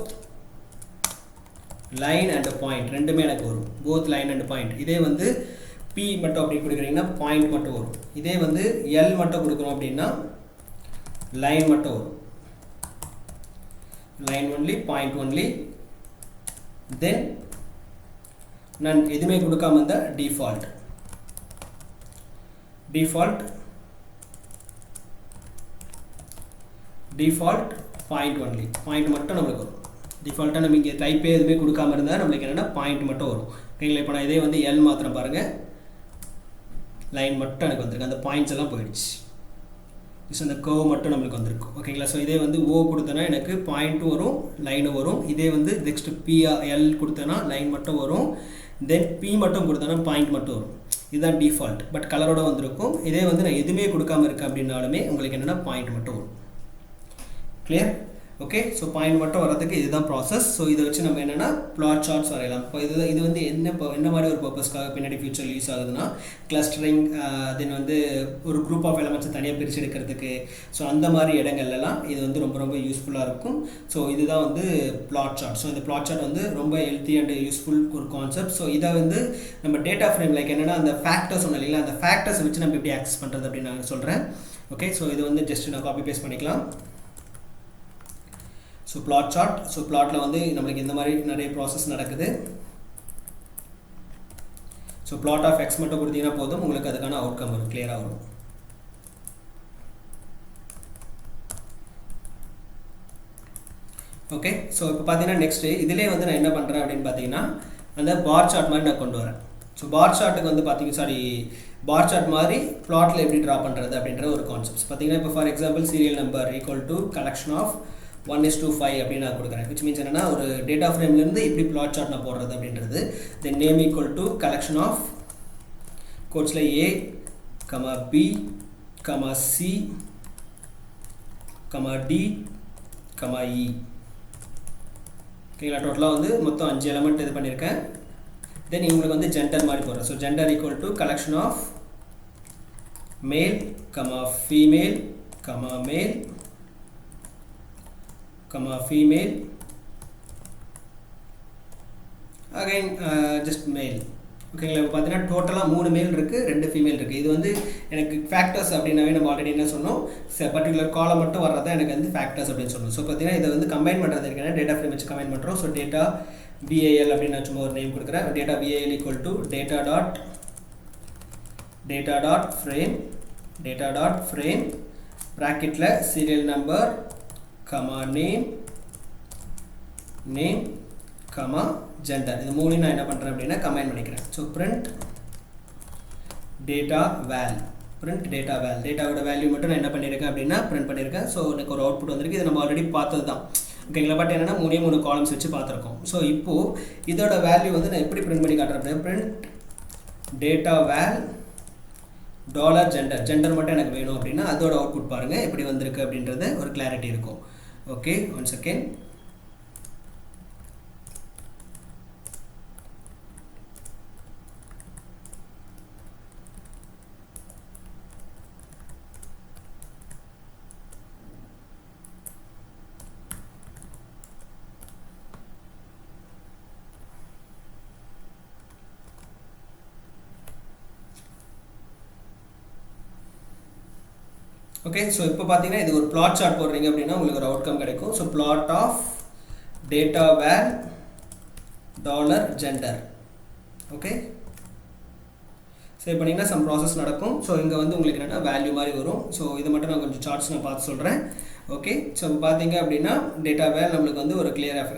லைன் அண்ட் பாயிண்ட் ரெண்டுமே எனக்கு வரும். Both line and point. இதே வந்து பி மட்டும் அப்படி கொடுக்குறீங்கன்னா பாயிண்ட் மட்டும் வரும். இதே வந்து எல் மட்டும் கொடுக்குறோம் அப்படின்னா லைன் மட்டும் வரும். Line only, point only. Then நான் எதுவுமே கொடுக்காம இந்த டிஃபால்ட் பாயிண்ட் ஒன்லி, பாயிண்ட் மட்டும் நம்மளுக்கு வரும். டிஃபால்ட்டாக நம்ம இங்கே டைப்பே எதுவுமே கொடுக்காம இருந்தால் நம்மளுக்கு என்னென்னா பாயிண்ட் மட்டும் வரும். ஓகேங்களா. இப்போ நான் இதே வந்து எல் மாத்திரம் பாருங்கள், லைன் மட்டும் எனக்கு வந்திருக்கு, அந்த பாயிண்ட்ஸ் எல்லாம் போயிடுச்சு. ஸோ அந்த கர்வ் மட்டும் நம்மளுக்கு வந்திருக்கும். ஓகேங்களா. ஸோ இதே வந்து ஓ கொடுத்தனா எனக்கு பாயிண்ட்டும் வரும், லைனும் வரும். இதே வந்து நெக்ஸ்ட் எல் கொடுத்தனா லைன் மட்டும் வரும், தென் பி மட்டும் கொடுத்தனா பாயிண்ட் மட்டும் வரும். இதுதான் டிஃபால்ட். பட் கலரோட வந்திருக்கும். இதே வந்து நான் எதுவுமே கொடுக்காம இருக்கேன் அப்படின்னாலுமே உங்களுக்கு என்னென்னா பாயிண்ட் மட்டும் வரும். கிளியர். ஓகே. ஸோ பாயிண்ட் மட்டும் வரதுக்கு இதுதான் ப்ராசஸ். ஸோ இதை வச்சு நம்ம என்னென்னா பிளாட் சார்ட்ஸ் வரையலாம். இப்போ இது வந்து என்ன மாதிரி ஒரு பர்பஸ்க்காக பின்னாடி ஃபியூச்சர் யூஸ் ஆகுதுன்னா, கிளஸ்டரிங், தென் வந்து ஒரு குரூப் ஆஃப் எலமெண்ட்ஸை தனியாக பிரித்து எடுக்கிறதுக்கு, ஸோ அந்த மாதிரி இடங்கள்லாம் இது வந்து ரொம்ப ரொம்ப யூஸ்ஃபுல்லாக இருக்கும். ஸோ இதுதான் வந்து பிளாட் சார்ட். ஸோ இந்த பிளாட் சார்ட் வந்து ரொம்ப ஹெல்த்தி அண்ட் யூஸ்ஃபுல் ஒரு கான்செப்ட். ஸோ இதை வந்து நம்ம டேட்டா ஃப்ரேம் லைக் என்னென்னா அந்த ஃபேக்டர்ஸ் ஒன்று இல்லைங்களா, அந்த ஃபேக்டர்ஸை வச்சு நம்ம எப்படி ஆக்சஸ் பண்ணுறது அப்படின்னு நான் சொல்கிறேன். ஓகே. ஸோ இது வந்து ஜஸ்ட் நான் காப்பி பேஸ்ட் பண்ணிக்கலாம். So plot chart. ஸோ பிளாட்டில் வந்து நம்மளுக்கு இந்த மாதிரி நிறைய ப்ராசஸ் நடக்குது. ஸோ பிளாட் ஆஃப் எக்ஸ் மட்டும் கொடுத்தீங்கன்னா போதும், உங்களுக்கு அதுக்கான அவுட்கம் வரும், கிளியராக வரும். ஓகே. ஸோ இப்போ பார்த்தீங்கன்னா நெக்ஸ்ட்டு இதிலே வந்து நான் என்ன பண்ணுறேன் அப்படின்னு பார்த்தீங்கன்னா அந்த பார் சார்ட் மாதிரி நான் கொண்டு வரேன். ஸோ பார் சார்ட்டுக்கு வந்து பார் சார்ட் மாதிரி பிளாட்டில் எப்படி ட்ரா பண்ணுறது அப்படின்ற ஒரு கான்செப்ட்ஸ் பார்த்தீங்கன்னா, இப்போ for example serial number equal to collection of 1:5 அப்படின்னு நான் கொடுக்குறேன். விச் மீன்ஸ் என்னன்னா ஒரு டேட்டா ஃப்ரேம்லேருந்து இப்படி பிளாட் சார்ட் நான் போடுறது அப்படின்றது. Then name equal to collection of கோட்ஸில் A, B, C, D, E. ஓகேங்களா. டோட்டலாக வந்து மொத்தம் 5 எலமெண்ட் இது பண்ணியிருக்கேன். தென் இவங்களுக்கு வந்து ஜெண்டர் மாதிரி போடுறேன். So gender equal to collection of male, female, male, female, again just male. ஓகேங்களா. இப்போ பார்த்தீங்கன்னா டோட்டலாக 3 மேல் இருக்குது, 2 ஃபீமேல் இருக்குது. இது வந்து எனக்கு ஃபேக்டர்ஸ் அப்படின்னாவே நம்ம ஆல்ரெடி என்ன சொன்னோம், பர்டிகுலர் காலம் மட்டும் வர்றதா எனக்கு வந்து ஃபேக்டர்ஸ் அப்படின்னு சொன்னோம். ஸோ பார்த்தீங்கன்னா இதை வந்து கம்பைன் பண்ணுறது இருக்குன்னா டேட்டா ஃப்ரேம் வச்சு கம்பைன் பண்ணுறோம். ஸோ டேட்டா VAL அப்படின்னு நான் சும்மா ஒரு நேம் கொடுக்குறேன். Data VAL equal to data dot frame ப்ராக்கெட்டில் சீரியல் நம்பர் நேம், ஜெண்டர். இது மூணையும் நான் என்ன பண்ணுறேன் அப்படின்னா கம்பைன் பண்ணிக்கிறேன். ஸோ பிரிண்ட் டேட்டா வேல், டேட்டாவோட வேல்யூ மட்டும் நான் என்ன பண்ணியிருக்கேன் அப்படின்னா பிரிண்ட் பண்ணியிருக்கேன். ஸோ எனக்கு ஒரு அவுட்புட் வந்திருக்கு. இது நம்ம ஆல்ரெடி பார்த்தது தான். ஓகேங்களா. பட் என்னென்னா 3 காலம்ஸ் வச்சு பார்த்துருக்கோம். ஸோ இப்போது இதோட வேல்யூ வந்து நான் எப்படி பிரிண்ட் பண்ணி காட்டுறேன் அப்படின்னா பிரிண்ட் டேட்டா வேல் $ஜெண்டர் மட்டும் எனக்கு வேணும் அப்படின்னா அதோட அவுட்புட் பாருங்கள் எப்படி வந்திருக்கு அப்படின்றது ஒரு கிளாரிட்டி இருக்கும். Okay, one second. Okay. So இப்போ பார்த்தீங்கன்னா இது ஒரு பிளாட் சார்ட் போடுறீங்க அப்படின்னா உங்களுக்கு ஒரு அவுட்கம் கிடைக்கும். ஸோ பிளாட் ஆஃப் டேட்டா வேல் டாலர் ஜெண்டர். ஓகே. ஸோ இப்போ பண்ணிங்கன்னா சம் ப்ராசஸ் நடக்கும். ஸோ இங்கே வந்து உங்களுக்கு என்னென்னா வேல்யூ மாதிரி வரும். ஸோ இதை மட்டும் நான் கொஞ்சம் சார்ட்ஸ் நான் பார்த்து சொல்கிறேன். ஓகே. ஸோ பார்த்தீங்க அப்படின்னா டேட்டா வேல் நம்மளுக்கு வந்து ஒரு கிளியராக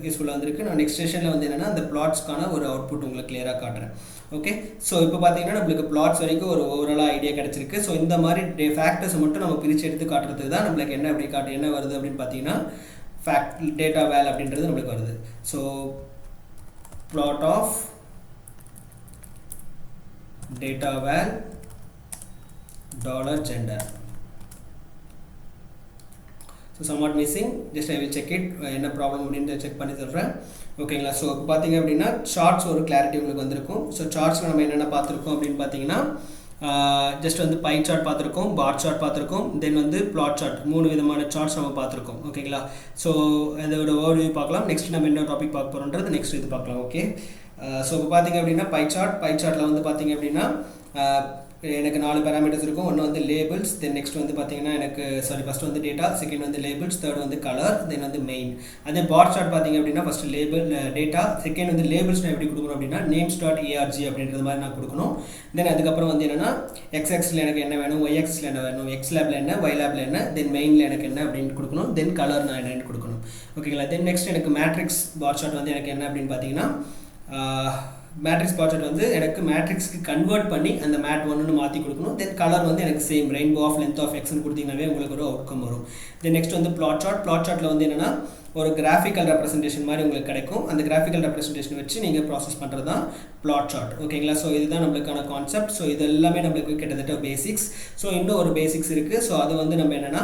யூஸ்ஃபுல்லாக வந்துருக்கு. நான் நெக்ஸ்ட் செஷனில் வந்து என்னென்னா அந்த பிளாட்ஸ்க்கான ஒரு அவுட்புட் உங்களுக்கு கிளியராக காட்டுறேன். ஓகே. ஸோ இப்போ பார்த்தீங்கன்னா நம்மளுக்கு பிளாட்ஸ் வரைக்கும் ஒரு ஓவராலாக ஐடியா கிடச்சிருக்கு. ஸோ இந்த மாதிரி ஃபேக்டர்ஸ் மட்டும் நம்ம பிரித்து எடுத்து காட்டுறதுக்கு தான் நம்மளுக்கு என்ன அப்படி என்ன வருது அப்படின்னு பார்த்தீங்கன்னா டேட்டா வேல் அப்படின்றது நம்மளுக்கு வருது. So plot of data val dollar gender. So somewhat missing, just I will check it. என்ன ப்ராப்ளம் அப்படின்னு செக் பண்ணி சொல்கிறேன். ஓகேங்களா. ஸோ இப்போ பார்த்தீங்க அப்படின்னா சார்ட்ஸ் ஒரு கிளாரிட்டி உங்களுக்கு வந்திருக்கும். ஸோ சார்ட்ஸில் நம்ம என்னென்ன பார்த்துருக்கோம் அப்படின்னு பார்த்தீங்கன்னா ஜஸ்ட் வந்து பை சார்ட் பார்த்துருக்கோம், பார் சார்ட் பார்த்துருக்கோம், தென் வந்து பிளாட் சார்ட், 3 விதமான சார்ட்ஸ் நம்ம பார்த்துருக்கோம். ஓகேங்களா. ஸோ இதோட ஓவர்வியூ பார்க்கலாம். நெக்ஸ்ட் நம்ம என்ன டாபிக் பார்க்க போகிறோன்றது நெக்ஸ்ட் இது பார்க்கலாம். ஓகே. ஸோ இப்போ பார்த்தீங்க அப்படின்னா பை சார்ட்டில் வந்து பார்த்தீங்க அப்படின்னா எனக்கு 4 பேராமீட்டர்ஸ் இருக்கும். ஒன்று வந்து லேபிள்ஸ், தென் நெக்ஸ்ட் வந்து பார்த்தீங்கன்னா எனக்கு ஃபஸ்ட் வந்து டேட்டா, செகண்ட் வந்து லேபிள்ஸ், தேர்ட் வந்து கலர், தென் வந்து மெயின். அதே பார் சார்ட் பார்த்தீங்க அப்படின்னா ஃபஸ்ட் லேபிள் டேட்டா, செகண்ட் வந்து லேபிள்ஸ் நான் எப்படி கொடுக்கணும் அப்படின்னா names.arg அப்படின்றது மாதிரி நான் கொடுக்கணும். தென் அதுக்கப்புறம் வந்து என்னென்னா எக்ஸ்எக்ஸில் எனக்கு என்ன வேணும், ஒய்எக்ஸில் என்ன வேணும், எக்ஸ் லேபில் என்ன, ஒய் லேபில் என்ன, தென் மெயினில் எனக்கு என்ன அப்படின்னு கொடுக்கணும், தென் கலர் நான் என்னன்னு கொடுக்கணும். ஓகேங்களா. தென் நெக்ஸ்ட் எனக்கு மேட்ரிக்ஸ் பார் சார்ட் வந்து எனக்கு என்ன அப்படின்னு பார்த்தீங்கன்னா மேட்ரிக்ஸ் பார் சார்ட் வந்து எனக்கு மேட்ரிக்ஸ்க்கு கன்வெர்ட் பண்ணி அந்த மேட் 1ன்னு மாற்றி கொடுக்கணும். தென் கலர் வந்து எனக்கு same rainbow of length of எக்ஸ்ன்னு கொடுத்தீங்கன்னாவே உங்களுக்கு ஒரு அவுட்கம் வரும். தென் நெக்ஸ்ட் வந்து பிளாட் சார்ட்டில் வந்து என்னென்னா ஒரு கிராஃபிக்கல் ரெப்ரசன்டேஷன் மாதிரி உங்களுக்கு கிடைக்கும். அந்த கிராஃபிக்கல் ரெப்ரசன்டேஷன் வச்சு நீங்கள் ப்ராசஸ் பண்ணுறது தான் பிளாட் சார்ட். ஓகேங்களா. ஸோ இதுதான் நம்மளுக்கான கான்செப்ட். ஸோ இது எல்லாமே நம்மளுக்கு கிட்டத்தட்ட பேசிக்ஸ். ஸோ இன்னும் ஒரு பேசிக்ஸ் இருக்குது. ஸோ அது வந்து நம்ம என்னென்னா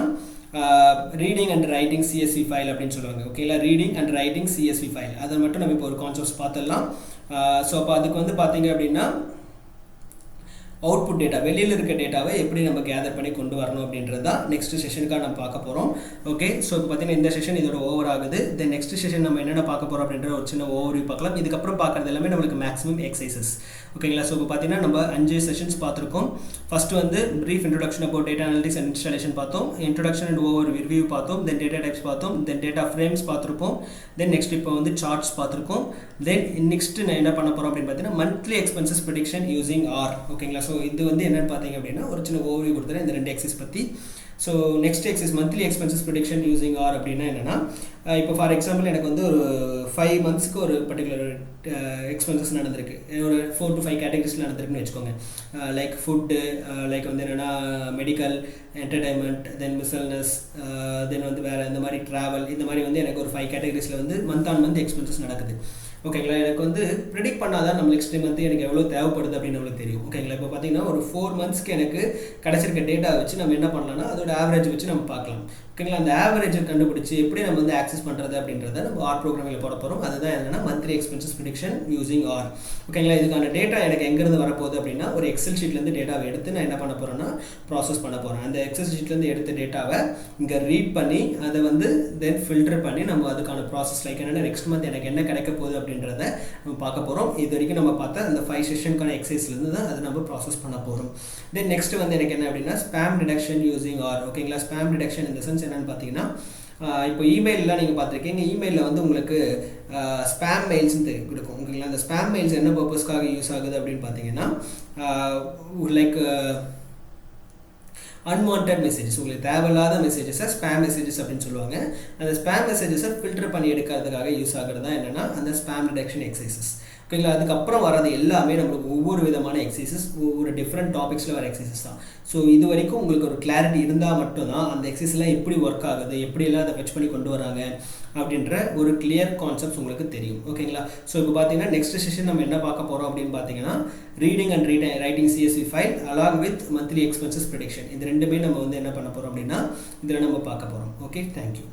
reading and writing CSV file அப்படின்னு சொல்லுவாங்க. ஓகேங்களா. Reading and writing CSV file அதை மட்டும் நம்ம இப்போ ஒரு கான்செப்ட்ஸ் பார்த்துடலாம். ஸோ அப்போ அதுக்கு வந்து பார்த்தீங்க அப்படின்னா அவுட்புட் டேட்டா, வெளியில் இருக்க டேட்டாவை எப்படி நம்ம கேதர் பண்ணி கொண்டு வரணும் அப்படின்றது தான் நெக்ஸ்ட் செஷனுக்காக நம்ம பார்க்க போகிறோம். ஓகே. ஸோ இப்போ பார்த்தீங்கன்னா இந்த செஷன் இதோட ஓவர் ஆகுது. தென் நெக்ஸ்ட் செஷன் நம்ம என்னென்ன பார்க்க போகிறோம் அப்படின்ற ஒரு சின்ன ஓவர்வியூ பார்க்கலாம். இதுக்கப்புறம் பார்க்குறது எல்லாமே நம்மளுக்கு மேக்ஸிமம் எக்ஸசைசஸ். ஓகேங்களா. ஸோ இப்போ பார்த்தீங்கன்னா நம்ம 5 செஷன்ஸ் பார்த்துருக்கோம். ஃபஸ்ட்டு வந்து brief introduction about data analytics and installation பார்த்தோம். இன்ட்ரோடக்ஷன் அண்ட் ஓவர் ரிவ்யூ பார்த்தோம். தென் டேட்டா டைப்ஸ் பார்த்தோம். தென் டேட்டா ஃப்ரேம்ஸ் பார்த்துருப்போம். தென் நெக்ஸ்ட் இப்போ வந்து சார்ட்ஸ் பார்த்துருக்கோம். தென் நெக்ஸ்ட் நான் என்ன பண்ண போகிறோம் அப்படின்னு பார்த்தீங்கன்னா monthly expenses prediction using R. ஓகேங்களா. ஸோ இது வந்து என்னென்னு பார்த்தீங்க அப்படின்னா ஒரு சின்ன ஓவர்வியூ கொடுத்துறேன் இந்த 2 எக்ஸஸ் பற்றி. So next access monthly expenses prediction using R அப்படின்னா என்னென்னா இப்போ ஃபார் எக்ஸாம்பிள் எனக்கு வந்து ஒரு 5 மந்த்ஸ்க்கு ஒரு பர்டிகுலர் எக்ஸ்பென்சஸ் நடந்திருக்கு. ஒரு 4 to 5 கேட்டகரிஸில் நடந்திருக்குன்னு வச்சுக்கோங்க. லைக் ஃபுட்டு, லைக் வந்து என்னென்னா மெடிக்கல், என்டர்டைன்மெண்ட், தென் மிசல்னஸ், தென் வந்து வேறு இந்த மாதிரி ட்ராவல், இந்த மாதிரி வந்து எனக்கு ஒரு 5 கேட்டகரிஸில் வந்து மந்த் ஆன் மந்த் எக்ஸ்பென்சஸ் நடக்குது. ஓகேங்களா. எனக்கு வந்து ப்ரிடிக்ட் பண்ணாதான் நம்ம நெக்ஸ்ட் மந்த் எனக்கு எவ்வளோ தேவைப்படுது அப்படின்னு நம்மளுக்கு தெரியும். ஓகேங்களா. இப்போ பார்த்தீங்கன்னா ஒரு 4 மந்த்ஸ்க்கு எனக்கு கிடச்சிருக்க டேட்டா வச்சு நம்ம என்ன பண்ணலாம்னா அதோட ஆவரேஜ் வச்சு நம்ம பார்க்கலாம். ஓகேங்களா. அந்த ஆவரேஜை கண்டுபிடிச்சி எப்படி நம்ம வந்து ஆக்சஸ் பண்ணுறது அப்படின்றத நம்ம ஆர் ப்ரோக்ராமில் போட போகிறோம். அதுதான் என்னென்னா monthly expenses prediction using R. ஓகேங்களா. இதுக்கான டேட்டா எனக்கு எங்கேருந்து வரப்போகுது அப்படின்னா ஒரு எக்ஸல் ஷீட்லேருந்து டேட்டாவை எடுத்து நான் என்ன பண்ண போகிறேன்னா ப்ராசஸ் பண்ண போகிறேன். அந்த எக்ஸல் ஷீட்லேருந்து எடுத்த டேட்டாவை இங்கே ரீட் பண்ணி அதை வந்து தென் ஃபில்டர் பண்ணி நம்ம அதுக்கான ப்ராசஸ் லைக் என்னென்னா நெக்ஸ்ட் மந்த் எனக்கு என்ன கிடைக்க போகுது அப்படின்றத நம்ம பார்க்க போகிறோம். இது வரைக்கும் நம்ம பார்த்தா அந்த 5 செஷனுக்கான எக்ஸசைஸ்லேருந்து தான் அதை நம்ம ப்ராசஸ் பண்ண போகிறோம். தென் நெக்ஸ்ட் வந்து எனக்கு என்ன அப்படின்னா ஸ்பேம் டிடெக்ஷன் யூசிங் ஆர். ஓகேங்களா. ஸ்பேம் டிடெக்ஷன் இந்த சென்ஸ் என்னென்னு பார்த்தீங்கன்னா இப்போ இமெயிலெலாம் நீங்கள் பார்த்துருக்கீங்க. இமெயிலில் வந்து உங்களுக்கு ஸ்பேம் மெயில்ஸ்ன்னு கொடுக்கும். ஓகேங்களா. அந்த ஸ்பேம் மெயில்ஸ் என்ன பர்பஸ்க்காக யூஸ் ஆகுது அப்படின்னு பார்த்தீங்கன்னா லைக் அன்வான்ட் மெசேஜஸ், உங்களுக்கு தேவையில்லாத மெசேஜஸை ஸ்பேம் மெசேஜஸ் அப்படின்னு சொல்லுவாங்க. அந்த ஸ்பேம் மெசேஜஸை ஃபில்டர் பண்ணி எடுக்கிறதுக்காக யூஸ் ஆகிறது தான் என்னென்னா அந்த ஸ்பேம் டிடெக்ஷன் எக்ஸசைசஸ். ஓகேங்களா. அதுக்கப்புறம் வரது எல்லாமே நம்மளுக்கு ஒவ்வொரு விதமான எக்ஸசைசஸ், ஒவ்வொரு டிஃப்ரெண்ட் டாபிக்ஸில் வர எக்ஸசைசஸ் தான். ஸோ இது வரைக்கும் உங்களுக்கு ஒரு கிளாரிட்டி இருந்தால் மட்டும்தான் அந்த எக்ஸசைஸ்லாம் எப்படி ஒர்க் ஆகுது, எப்படியெல்லாம் அதை ஃபெச் பண்ணி கொண்டு வராங்க அப்படின்ற ஒரு கிளியர் கான்செப்ட்ஸ் உங்களுக்கு தெரியும். ஓகேங்களா. ஸோ இப்போ பார்த்தீங்கன்னா நெக்ஸ்ட் செஷன் நம்ம என்ன பார்க்க போகிறோம் அப்படின்னு பார்த்தீங்கன்னா reading and writing CSV file along with monthly expenses prediction. இது ரெண்டுமே நம்ம வந்து என்ன பண்ண போகிறோம் அப்படின்னா இதில் நம்ம பார்க்க போகிறோம். ஓகே. தேங்க்யூ.